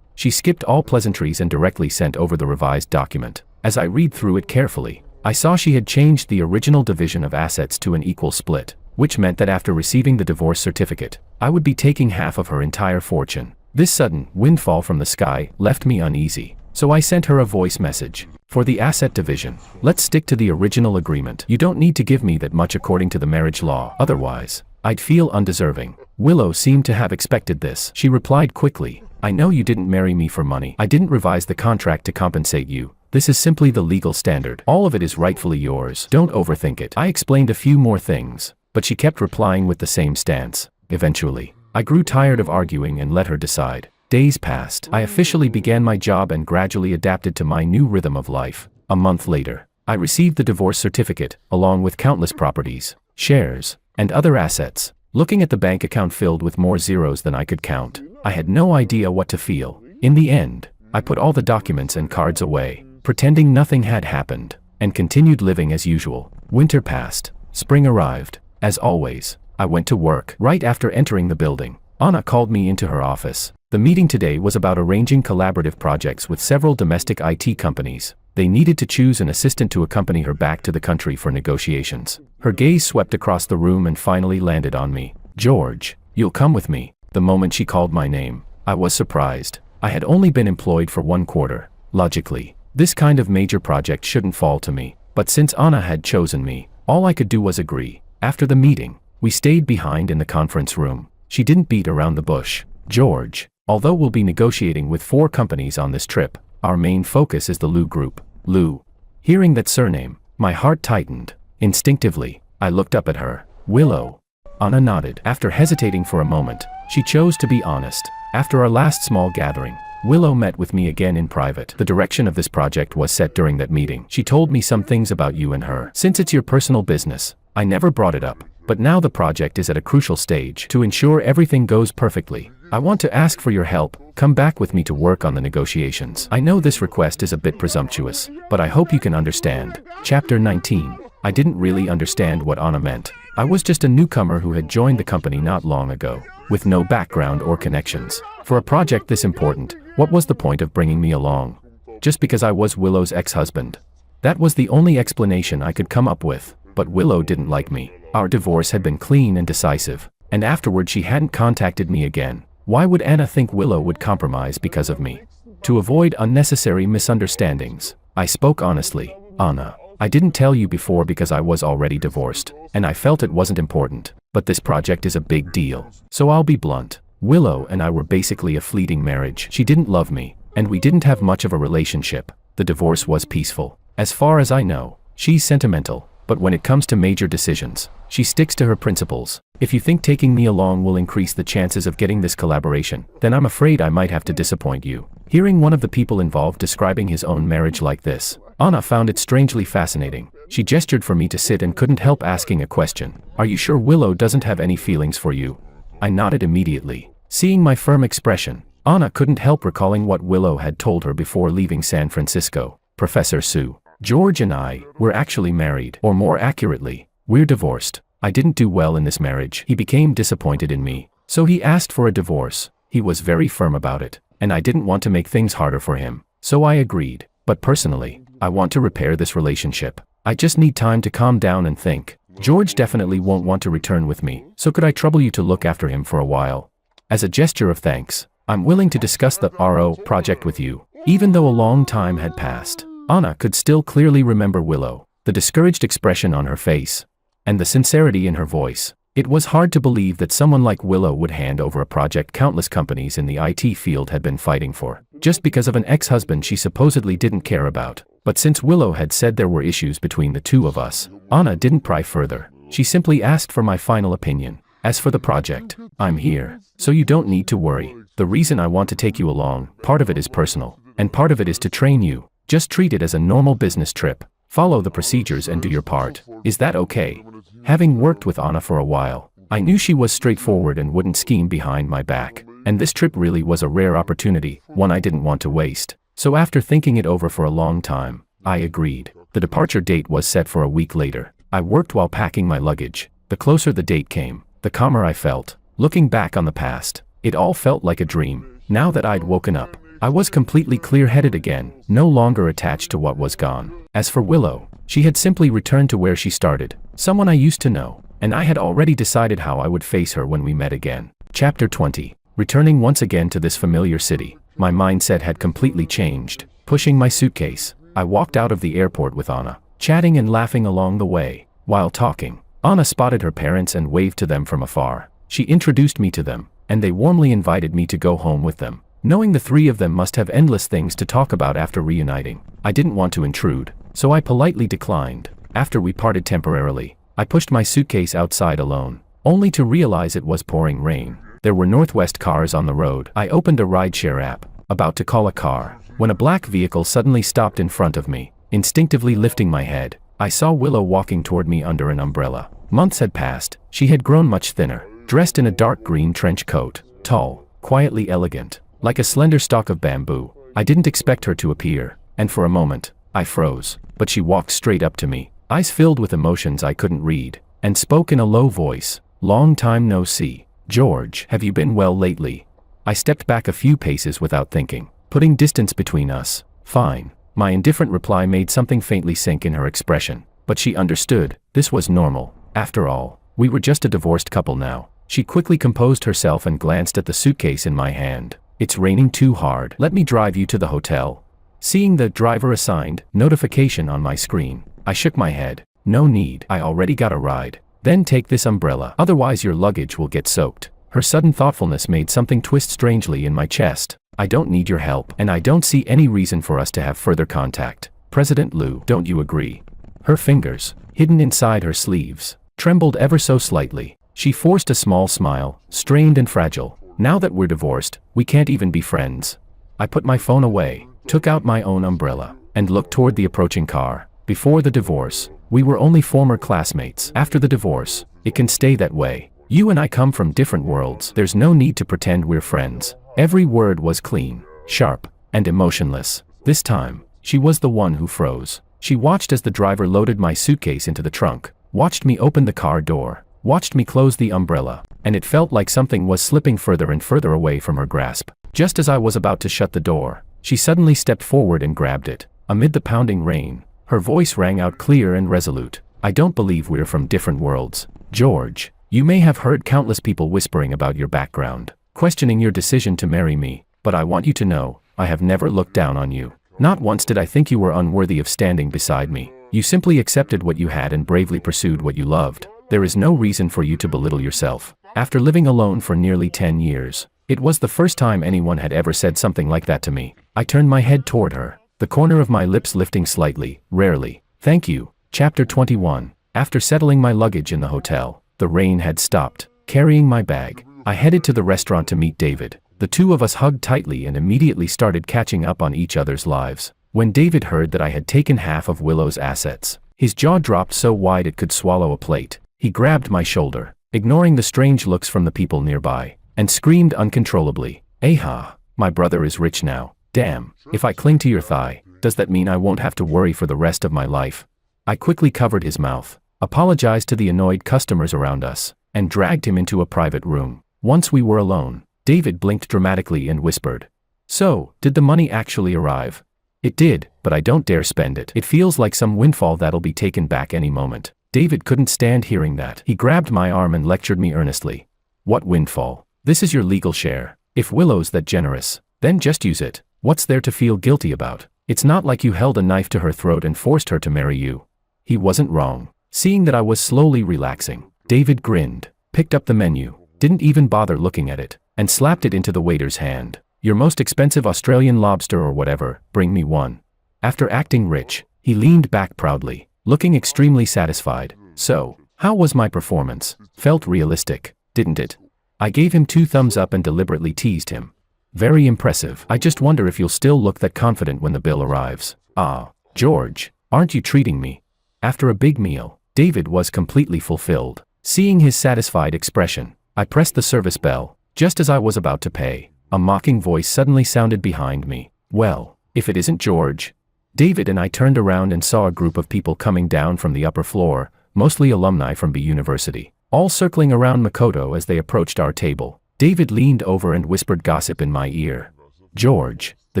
She skipped all pleasantries and directly sent over the revised document. As I read through it carefully, I saw she had changed the original division of assets to an equal split, which meant that after receiving the divorce certificate, I would be taking half of her entire fortune. This sudden windfall from the sky left me uneasy, so I sent her a voice message. For the asset division, let's stick to the original agreement. You don't need to give me that much according to the marriage law, otherwise, I'd feel undeserving. Willow seemed to have expected this. She replied quickly, I know you didn't marry me for money. I didn't revise the contract to compensate you. This is simply the legal standard. All of it is rightfully yours. Don't overthink it. I explained a few more things, but she kept replying with the same stance. Eventually, I grew tired of arguing and let her decide. Days passed. I officially began my job and gradually adapted to my new rhythm of life. A month later, I received the divorce certificate, along with countless properties, shares, and other assets. Looking at the bank account filled with more zeros than I could count, I had no idea what to feel. In the end, I put all the documents and cards away, pretending nothing had happened, and continued living as usual. Winter passed. Spring arrived. As always, I went to work. Right after entering the building, Anna called me into her office. The meeting today was about arranging collaborative projects with several domestic IT companies. They needed to choose an assistant to accompany her back to the country for negotiations. Her gaze swept across the room and finally landed on me. George, you'll come with me. The moment she called my name, I was surprised. I had only been employed for 1 quarter. Logically, this kind of major project shouldn't fall to me. But since Anna had chosen me, all I could do was agree. After the meeting, we stayed behind in the conference room. She didn't beat around the bush. George, although we'll be negotiating with 4 companies on this trip, our main focus is the Liu Group. Liu. Hearing that surname, my heart tightened. Instinctively, I looked up at her. Willow. Anna nodded. After hesitating for a moment, she chose to be honest. After our last small gathering, Willow met with me again in private. The direction of this project was set during that meeting. She told me some things about you and her. Since it's your personal business, I never brought it up. But now the project is at a crucial stage. To ensure everything goes perfectly, I want to ask for your help. Come back with me to work on the negotiations. I know this request is a bit presumptuous, but I hope you can understand. Chapter 19. I didn't really understand what Anna meant. I was just a newcomer who had joined the company not long ago, with no background or connections. For a project this important, what was the point of bringing me along? Just because I was Willow's ex-husband. That was the only explanation I could come up with. But Willow didn't like me. Our divorce had been clean and decisive, and afterward she hadn't contacted me again. Why would Anna think Willow would compromise because of me? To avoid unnecessary misunderstandings, I spoke honestly. Anna, I didn't tell you before because I was already divorced, and I felt it wasn't important, but this project is a big deal. So I'll be blunt. Willow and I were basically a fleeting marriage. She didn't love me, and we didn't have much of a relationship. The divorce was peaceful. As far as I know, she's sentimental, but when it comes to major decisions, she sticks to her principles. If you think taking me along will increase the chances of getting this collaboration, then I'm afraid I might have to disappoint you. Hearing one of the people involved describing his own marriage like this, Anna found it strangely fascinating. She gestured for me to sit and couldn't help asking a question. Are you sure Willow doesn't have any feelings for you? I nodded immediately. Seeing my firm expression, Anna couldn't help recalling what Willow had told her before leaving San Francisco. Professor Sue, George and I, we're actually married, or more accurately, we're divorced. I didn't do well in this marriage. He became disappointed in me, so he asked for a divorce. He was very firm about it, and I didn't want to make things harder for him, so I agreed. But personally, I want to repair this relationship. I just need time to calm down and think. George definitely won't want to return with me, so could I trouble you to look after him for a while? As a gesture of thanks, I'm willing to discuss the RO project with you. Even though a long time had passed, Anna could still clearly remember Willow, the discouraged expression on her face, and the sincerity in her voice. It was hard to believe that someone like Willow would hand over a project countless companies in the IT field had been fighting for, just because of an ex-husband she supposedly didn't care about. But since Willow had said there were issues between the two of us, Anna didn't pry further. She simply asked for my final opinion. As for the project, I'm here, so you don't need to worry. The reason I want to take you along, part of it is personal, and part of it is to train you. Just treat it as a normal business trip. Follow the procedures and do your part. Is that okay? Having worked with Anna for a while, I knew she was straightforward and wouldn't scheme behind my back. And this trip really was a rare opportunity, one I didn't want to waste. So after thinking it over for a long time, I agreed. The departure date was set for a week later. I worked while packing my luggage. The closer the date came, the calmer I felt. Looking back on the past, it all felt like a dream. Now that I'd woken up, I was completely clear-headed again, no longer attached to what was gone. As for Willow, she had simply returned to where she started, someone I used to know, and I had already decided how I would face her when we met again. Chapter 20. Returning once again to this familiar city, my mindset had completely changed. Pushing my suitcase, I walked out of the airport with Anna, chatting and laughing along the way. While talking, Anna spotted her parents and waved to them from afar. She introduced me to them, and they warmly invited me to go home with them. Knowing the three of them must have endless things to talk about after reuniting, I didn't want to intrude, so I politely declined. After we parted temporarily, I pushed my suitcase outside alone, only to realize it was pouring rain. There were Northwest cars on the road. I opened a rideshare app, about to call a car, when a black vehicle suddenly stopped in front of me. Instinctively lifting my head, I saw Willow walking toward me under an umbrella. Months had passed, she had grown much thinner, dressed in a dark green trench coat, tall, quietly elegant, like a slender stalk of bamboo. I didn't expect her to appear, and for a moment, I froze, but she walked straight up to me, eyes filled with emotions I couldn't read, and spoke in a low voice. "Long time no see. George, have you been well lately?" I stepped back a few paces without thinking, putting distance between us. "Fine." My indifferent reply made something faintly sink in her expression, but she understood, this was normal. After all, we were just a divorced couple now. She quickly composed herself and glanced at the suitcase in my hand. "It's raining too hard. Let me drive you to the hotel." Seeing the driver assigned notification on my screen, I shook my head. "No need, I already got a ride." "Then take this umbrella, otherwise your luggage will get soaked." Her sudden thoughtfulness made something twist strangely in my chest. "I don't need your help, and I don't see any reason for us to have further contact. President Liu, don't you agree?" Her fingers, hidden inside her sleeves, trembled ever so slightly. She forced a small smile, strained and fragile. "Now that we're divorced, we can't even be friends." I put my phone away, took out my own umbrella, and looked toward the approaching car. Before the divorce, we were only former classmates. After the divorce, it can stay that way. You and I come from different worlds. There's no need to pretend we're friends. Every word was clean, sharp, and emotionless. This time, she was the one who froze. She watched as the driver loaded my suitcase into the trunk, watched me open the car door, watched me close the umbrella, and it felt like something was slipping further and further away from her grasp. Just as I was about to shut the door, she suddenly stepped forward and grabbed it. Amid the pounding rain, her voice rang out clear and resolute. "I don't believe we're from different worlds. George, you may have heard countless people whispering about your background, questioning your decision to marry me, but I want you to know, I have never looked down on you. Not once did I think you were unworthy of standing beside me. You simply accepted what you had and bravely pursued what you loved. There is no reason for you to belittle yourself." After living alone for nearly 10 years, it was the first time anyone had ever said something like that to me. I turned my head toward her, the corner of my lips lifting slightly, rarely. "Thank you." Chapter 21. After settling my luggage in the hotel, the rain had stopped. Carrying my bag, I headed to the restaurant to meet David. The two of us hugged tightly and immediately started catching up on each other's lives. When David heard that I had taken half of Willow's assets, his jaw dropped so wide it could swallow a plate. He grabbed my shoulder, ignoring the strange looks from the people nearby, and screamed uncontrollably, "Aha, my brother is rich now. Damn, if I cling to your thigh, does that mean I won't have to worry for the rest of my life?" I quickly covered his mouth, apologized to the annoyed customers around us, and dragged him into a private room. Once we were alone, David blinked dramatically and whispered, "So, did the money actually arrive?" "It did, but I don't dare spend it. It feels like some windfall that'll be taken back any moment." David couldn't stand hearing that. He grabbed my arm and lectured me earnestly. "What windfall? This is your legal share. If Willow's that generous, then just use it. What's there to feel guilty about? It's not like you held a knife to her throat and forced her to marry you." He wasn't wrong. Seeing that I was slowly relaxing, David grinned, picked up the menu, didn't even bother looking at it, and slapped it into the waiter's hand. "Your most expensive Australian lobster or whatever, bring me one." After acting rich, he leaned back proudly, looking extremely satisfied. "So, how was my performance? Felt realistic, didn't it?" I gave him 2 thumbs up and deliberately teased him. "Very impressive. I just wonder if you'll still look that confident when the bill arrives." "Ah, George, aren't you treating me?" After a big meal, David was completely fulfilled. Seeing his satisfied expression, I pressed the service bell. Just as I was about to pay, a mocking voice suddenly sounded behind me. "Well, if it isn't George." David and I turned around and saw a group of people coming down from the upper floor, mostly alumni from B University. all circling around Makoto as they approached our table. David leaned over and whispered gossip in my ear. George, the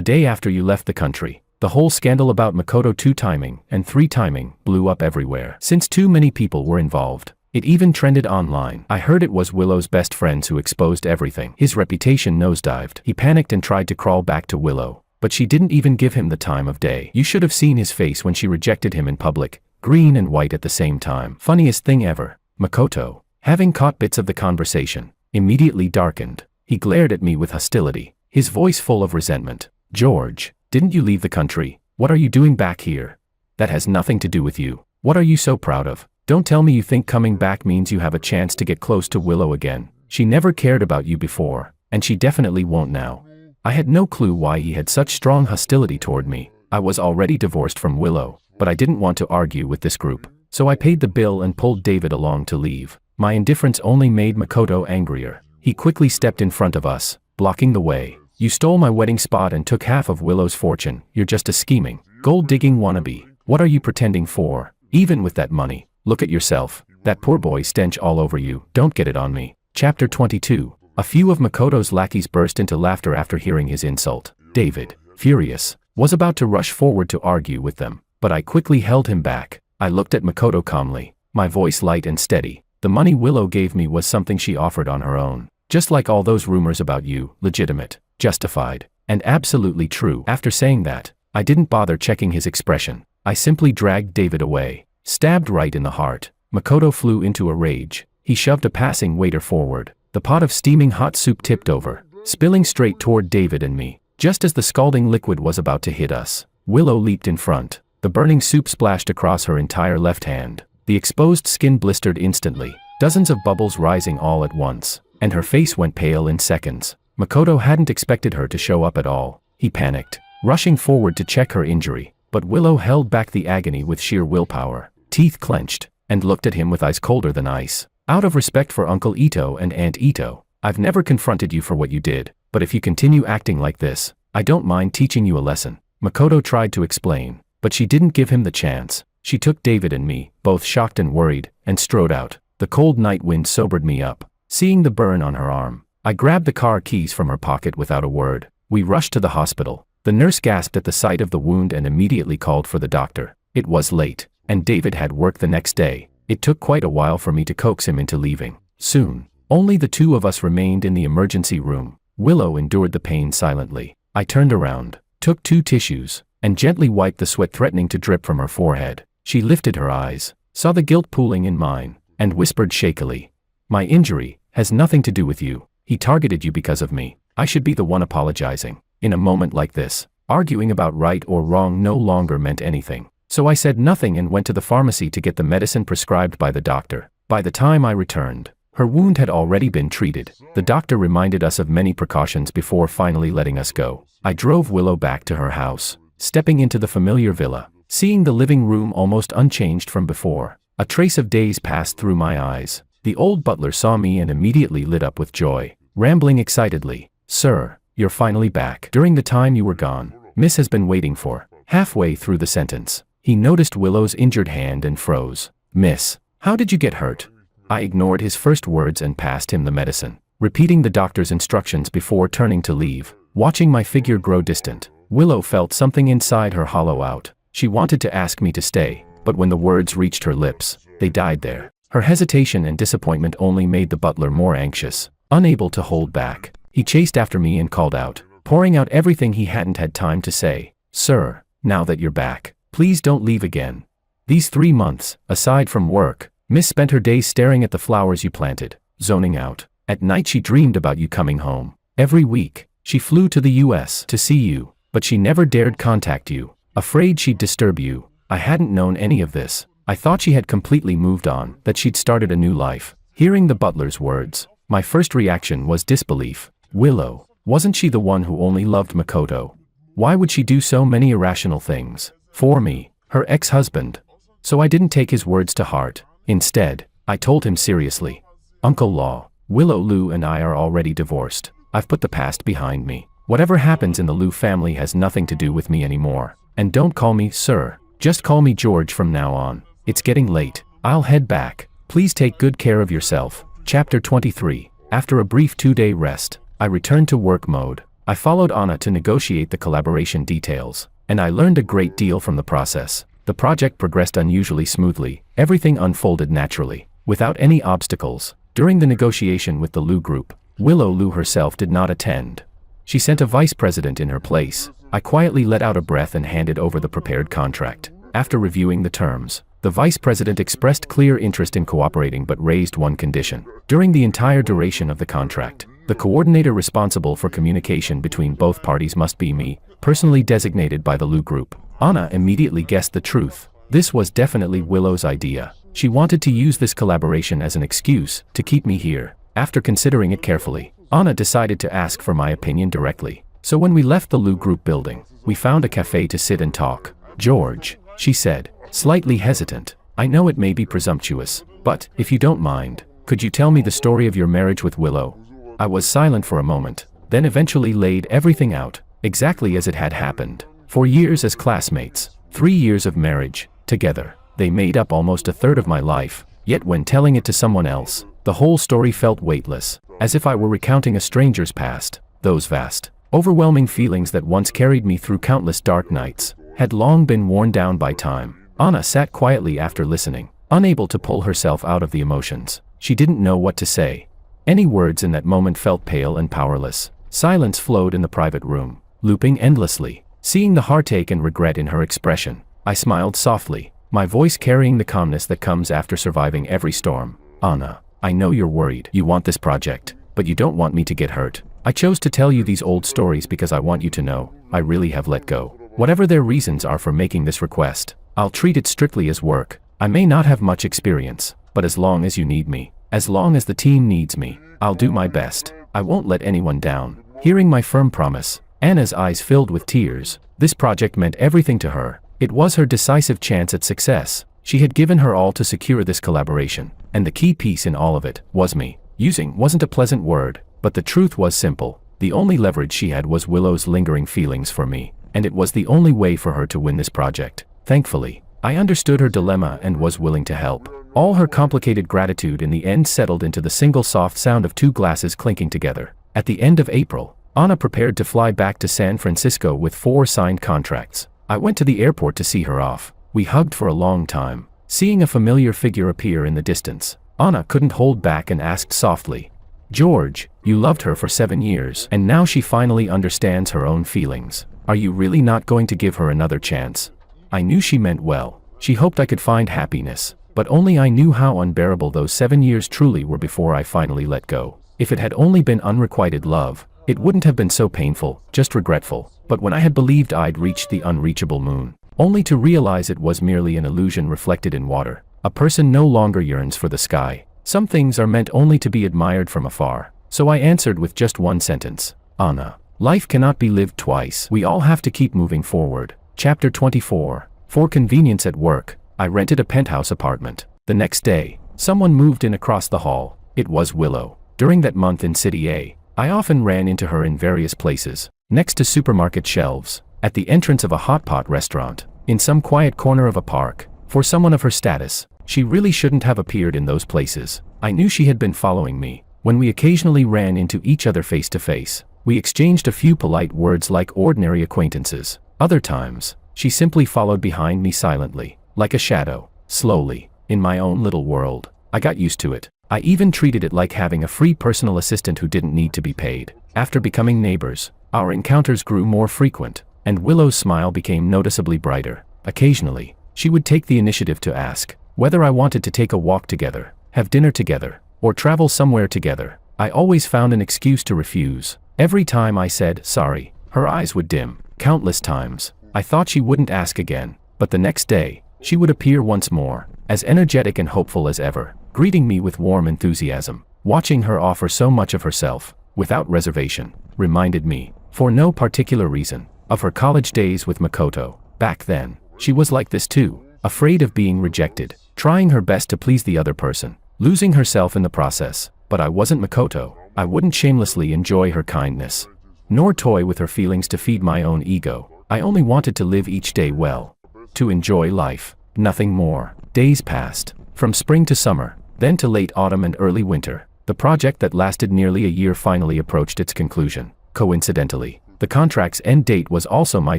day after you left the country, the whole scandal about Makoto 2-timing and 3-timing blew up everywhere. Since too many people were involved, it even trended online. I heard it was Willow's best friends who exposed everything. His reputation nosedived. He panicked and tried to crawl back to Willow, but she didn't even give him the time of day. You should have seen his face when she rejected him in public, green and white at the same time. Funniest thing ever. Makoto, having caught bits of the conversation, immediately darkened. He glared at me with hostility, his voice full of resentment. George, didn't you leave the country? What are you doing back here? That has nothing to do with you. What are you so proud of? Don't tell me you think coming back means you have a chance to get close to Willow again. She never cared about you before, and she definitely won't now. I had no clue why he had such strong hostility toward me. I was already divorced from Willow, but I didn't want to argue with this group, so I paid the bill and pulled David along to leave. My indifference only made Makoto angrier. He quickly stepped in front of us, blocking the way. You stole my wedding spot and took half of Willow's fortune. You're just a scheming, gold-digging wannabe. What are you pretending for? Even with that money, look at yourself. That poor boy stench all over you. Don't get it on me. Chapter 22. A few of Makoto's lackeys burst into laughter after hearing his insult. David, furious, was about to rush forward to argue with them, but I quickly held him back. I looked at Makoto calmly, my voice light and steady. The money Willow gave me was something she offered on her own. Just like all those rumors about you, legitimate, justified, and absolutely true. After saying that, I didn't bother checking his expression. I simply dragged David away, stabbed right in the heart. Makoto flew into a rage. He shoved a passing waiter forward. The pot of steaming hot soup tipped over, spilling straight toward David and me. Just as the scalding liquid was about to hit us, Willow leaped in front. The burning soup splashed across her entire left hand. The exposed skin blistered instantly, dozens of bubbles rising all at once, and her face went pale in seconds. Makoto hadn't expected her to show up at all. He panicked, rushing forward to check her injury, but Willow held back the agony with sheer willpower, teeth clenched, and looked at him with eyes colder than ice. Out of respect for Uncle Ito and Aunt Ito, I've never confronted you for what you did, but if you continue acting like this, I don't mind teaching you a lesson. Makoto tried to explain, but she didn't give him the chance. She took David and me, both shocked and worried, and strode out. The cold night wind sobered me up. Seeing the burn on her arm, I grabbed the car keys from her pocket without a word. We rushed to the hospital. The nurse gasped at the sight of the wound and immediately called for the doctor. It was late, and David had work the next day. It took quite a while for me to coax him into leaving. Soon, only the two of us remained in the emergency room. Willow endured the pain silently. I turned around, took 2 tissues, and gently wiped the sweat threatening to drip from her forehead. She lifted her eyes, saw the guilt pooling in mine, and whispered shakily, "My injury has nothing to do with you. He targeted you because of me. I should be the one apologizing." In a moment like this, arguing about right or wrong no longer meant anything. So I said nothing and went to the pharmacy to get the medicine prescribed by the doctor. By the time I returned, her wound had already been treated. The doctor reminded us of many precautions before finally letting us go. I drove Willow back to her house, stepping into the familiar villa, seeing the living room almost unchanged from before. A trace of days passed through my eyes. The old butler saw me and immediately lit up with joy, rambling excitedly, "Sir, you're finally back. During the time you were gone, Miss has been waiting for." Halfway through the sentence, he noticed Willow's injured hand and froze. "Miss, how did you get hurt?" I ignored his first words and passed him the medicine, repeating the doctor's instructions before turning to leave. Watching my figure grow distant, Willow felt something inside her hollow out. She wanted to ask me to stay, but when the words reached her lips, they died there. Her hesitation and disappointment only made the butler more anxious. Unable to hold back, he chased after me and called out, pouring out everything he hadn't had time to say. "Sir, now that you're back, please don't leave again. These 3 months, aside from work, Miss spent her days staring at the flowers you planted, zoning out. At night she dreamed about you coming home. Every week, she flew to the US to see you, but she never dared contact you, afraid she'd disturb you. I hadn't known any of this. I thought she had completely moved on, that she'd started a new life." Hearing the butler's words, my first reaction was disbelief. Willow, wasn't she the one who only loved Makoto? Why would she do so many irrational things for me, her ex-husband? So I didn't take his words to heart. Instead, I told him seriously, "Uncle Law, Willow Liu and I are already divorced. I've put the past behind me. Whatever happens in the Liu family has nothing to do with me anymore. And don't call me sir, just call me George from now on. It's getting late. I'll head back." Please take good care of yourself. Chapter 23. After a brief 2-day rest, I returned to work mode. I followed Anna to negotiate the collaboration details, and I learned a great deal from the process. The project progressed unusually smoothly. Everything unfolded naturally, without any obstacles. During the negotiation with the Lu Group, Willow Lu herself did not attend. She sent a vice president in her place. I quietly let out a breath and handed over the prepared contract. After reviewing the terms, the vice president expressed clear interest in cooperating but raised one condition. During the entire duration of the contract, the coordinator responsible for communication between both parties must be me, personally designated by the Lu Group. Anna immediately guessed the truth. This was definitely Willow's idea. She wanted to use this collaboration as an excuse to keep me here. After considering it carefully, Anna decided to ask for my opinion directly. So when we left the Lu Group building, we found a cafe to sit and talk. "George," she said, slightly hesitant, "I know it may be presumptuous, but, if you don't mind, could you tell me the story of your marriage with Willow?" I was silent for a moment, then eventually laid everything out, exactly as it had happened. 4 years as classmates, 3 years of marriage, together. They made up almost a third of my life, yet when telling it to someone else, the whole story felt weightless, as if I were recounting a stranger's past. Those vast, overwhelming feelings that once carried me through countless dark nights had long been worn down by time. Anna sat quietly after listening, unable to pull herself out of the emotions. She didn't know what to say. Any words in that moment felt pale and powerless. Silence flowed in the private room, looping endlessly. Seeing the heartache and regret in her expression, I smiled softly, my voice carrying the calmness that comes after surviving every storm. "Anna, I know you're worried. You want this project, but you don't want me to get hurt. I chose to tell you these old stories because I want you to know, I really have let go. Whatever their reasons are for making this request, I'll treat it strictly as work. I may not have much experience, but as long as you need me, as long as the team needs me, I'll do my best. I won't let anyone down." Hearing my firm promise, Anna's eyes filled with tears. This project meant everything to her. It was her decisive chance at success. She had given her all to secure this collaboration, and the key piece in all of it was me. Using wasn't a pleasant word, but the truth was simple. The only leverage she had was Willow's lingering feelings for me, and it was the only way for her to win this project. Thankfully, I understood her dilemma and was willing to help. All her complicated gratitude in the end settled into the single soft sound of 2 glasses clinking together. At the end of April, Anna prepared to fly back to San Francisco with 4 signed contracts. I went to the airport to see her off. We hugged for a long time. Seeing a familiar figure appear in the distance, Anna couldn't hold back and asked softly, "George, you loved her for 7 years, and now she finally understands her own feelings. Are you really not going to give her another chance?" I knew she meant well. She hoped I could find happiness, but only I knew how unbearable those 7 years truly were before I finally let go. If it had only been unrequited love, it wouldn't have been so painful, just regretful. But when I had believed I'd reached the unreachable moon, only to realize it was merely an illusion reflected in water, a person no longer yearns for the sky. Some things are meant only to be admired from afar. So I answered with just one sentence, "Anna, life cannot be lived twice. We all have to keep moving forward." Chapter 24. For convenience at work, I rented a penthouse apartment. The next day, someone moved in across the hall. It was Willow. During that month in City A, I often ran into her in various places. Next to supermarket shelves, at the entrance of a hot pot restaurant, in some quiet corner of a park. For someone of her status, she really shouldn't have appeared in those places. I knew she had been following me. When we occasionally ran into each other face to face, we exchanged a few polite words like ordinary acquaintances. Other times, she simply followed behind me silently, like a shadow. Slowly, in my own little world, I got used to it. I even treated it like having a free personal assistant who didn't need to be paid. After becoming neighbors, our encounters grew more frequent, and Willow's smile became noticeably brighter. Occasionally, she would take the initiative to ask whether I wanted to take a walk together, have dinner together, or travel somewhere together. I always found an excuse to refuse. Every time I said sorry, her eyes would dim. Countless times, I thought she wouldn't ask again, but the next day, she would appear once more, as energetic and hopeful as ever, greeting me with warm enthusiasm. Watching her offer so much of herself, without reservation, reminded me, for no particular reason, of her college days with Makoto. Back then, she was like this too, afraid of being rejected, trying her best to please the other person, losing herself in the process. But I wasn't Makoto. I wouldn't shamelessly enjoy her kindness, nor toy with her feelings to feed my own ego. I only wanted to live each day well, to enjoy life, nothing more. Days passed. From spring to summer, Then to late autumn and early winter. The project that lasted nearly a year finally approached its conclusion. Coincidentally, the contract's end date was also my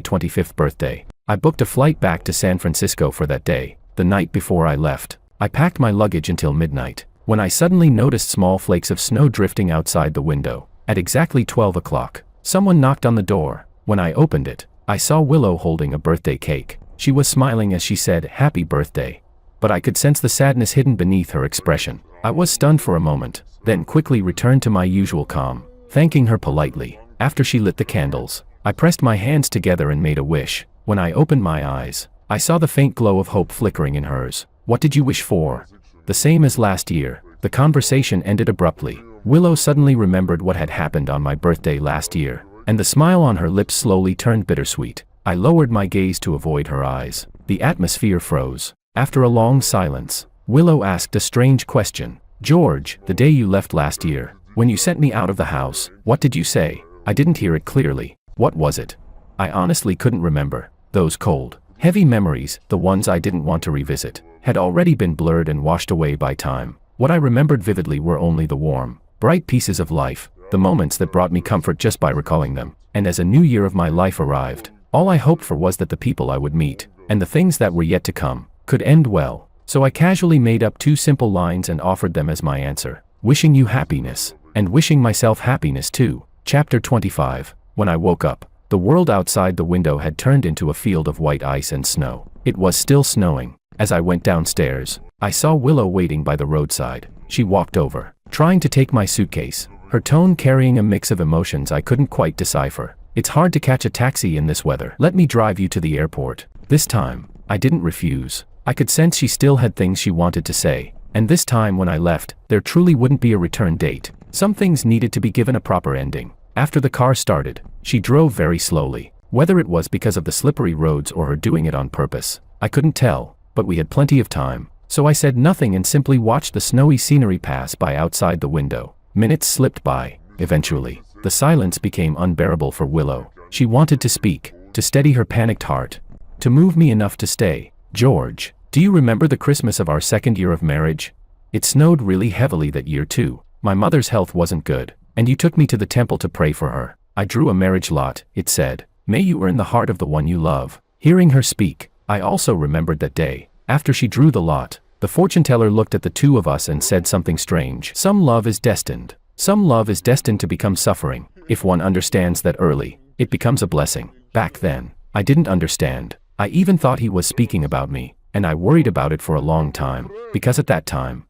25th birthday. I booked a flight back to San Francisco for that day. The night before I left, I packed my luggage until midnight, when I suddenly noticed small flakes of snow drifting outside the window. At exactly 12 o'clock, someone knocked on the door. When I opened it, I saw Willow holding a birthday cake. She was smiling as she said, "Happy birthday." But I could sense the sadness hidden beneath her expression. I was stunned for a moment, then quickly returned to my usual calm, thanking her politely. After she lit the candles, I pressed my hands together and made a wish. When I opened my eyes, I saw the faint glow of hope flickering in hers. "What did you wish for?" "The same as last year." The conversation ended abruptly. Willow suddenly remembered what had happened on my birthday last year, and the smile on her lips slowly turned bittersweet. I lowered my gaze to avoid her eyes. The atmosphere froze. After a long silence, Willow asked a strange question. "George, the day you left last year, when you sent me out of the house, what did you say?" I didn't hear it clearly. What was it? I honestly couldn't remember. Those cold, heavy memories, the ones I didn't want to revisit, had already been blurred and washed away by time. What I remembered vividly were only the warm, bright pieces of life, the moments that brought me comfort just by recalling them. And as a new year of my life arrived, all I hoped for was that the people I would meet, and the things that were yet to come, could end well. So I casually made up 2 simple lines and offered them as my answer. "Wishing you happiness, and wishing myself happiness too." Chapter 25. When I woke up, the world outside the window had turned into a field of white ice and snow. It was still snowing. As I went downstairs, I saw Willow waiting by the roadside. She walked over, trying to take my suitcase, her tone carrying a mix of emotions I couldn't quite decipher. "It's hard to catch a taxi in this weather. Let me drive you to the airport." This time, I didn't refuse. I could sense she still had things she wanted to say, and this time when I left, there truly wouldn't be a return date. Some things needed to be given a proper ending. After the car started, she drove very slowly. Whether it was because of the slippery roads or her doing it on purpose, I couldn't tell, but we had plenty of time, so I said nothing and simply watched the snowy scenery pass by outside the window. Minutes slipped by. Eventually, the silence became unbearable for Willow. She wanted to speak, to steady her panicked heart, to move me enough to stay. "George, do you remember the Christmas of our second year of marriage? It snowed really heavily that year too. My mother's health wasn't good, and you took me to the temple to pray for her. I drew a marriage lot, it said, 'May you earn the heart of the one you love.'" Hearing her speak, I also remembered that day. After she drew the lot, the fortune teller looked at the two of us and said something strange. Some love is destined to become suffering. If one understands that early, it becomes a blessing. Back then, I didn't understand. I even thought he was speaking about me, and I worried about it for a long time, because at that time,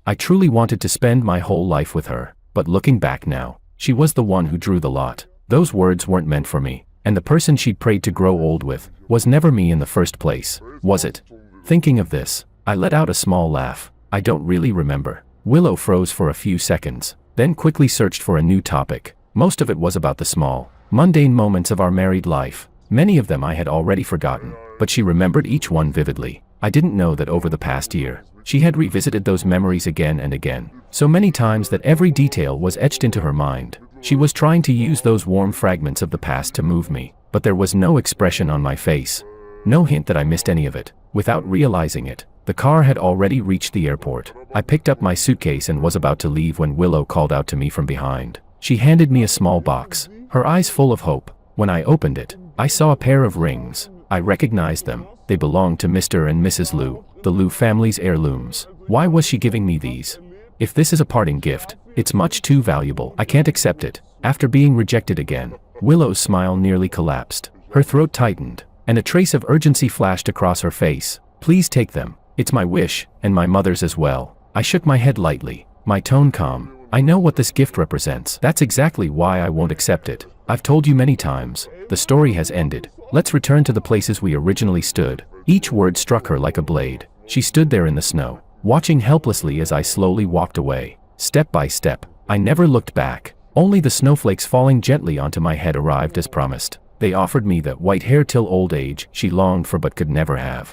I truly wanted to spend my whole life with her. But looking back now, she was the one who drew the lot. Those words weren't meant for me, and the person she'd prayed to grow old with was never me in the first place, was it? Thinking of this, I let out a small laugh. "I don't really remember." Willow froze for a few seconds, then quickly searched for a new topic. Most of it was about the small, mundane moments of our married life. Many of them I had already forgotten, but she remembered each one vividly. I didn't know that over the past year, she had revisited those memories again and again, so many times that every detail was etched into her mind. She was trying to use those warm fragments of the past to move me, but there was no expression on my face. No hint that I missed any of it. Without realizing it, the car had already reached the airport. I picked up my suitcase and was about to leave when Willow called out to me from behind. She handed me a small box, her eyes full of hope. When I opened it, I saw a pair of rings. I recognized them. They belonged to Mr. and Mrs. Liu, the Liu family's heirlooms. Why was she giving me these? If this is a parting gift, it's much too valuable. I can't accept it. After being rejected again, Willow's smile nearly collapsed. Her throat tightened, and a trace of urgency flashed across her face. "Please take them. It's my wish, and my mother's as well." I shook my head lightly, my tone calm. "I know what this gift represents. That's exactly why I won't accept it. I've told you many times, the story has ended. Let's return to the places we originally stood." Each word struck her like a blade. She stood there in the snow, watching helplessly as I slowly walked away. Step by step, I never looked back. Only the snowflakes falling gently onto my head arrived as promised. They offered me that white hair till old age she longed for but could never have.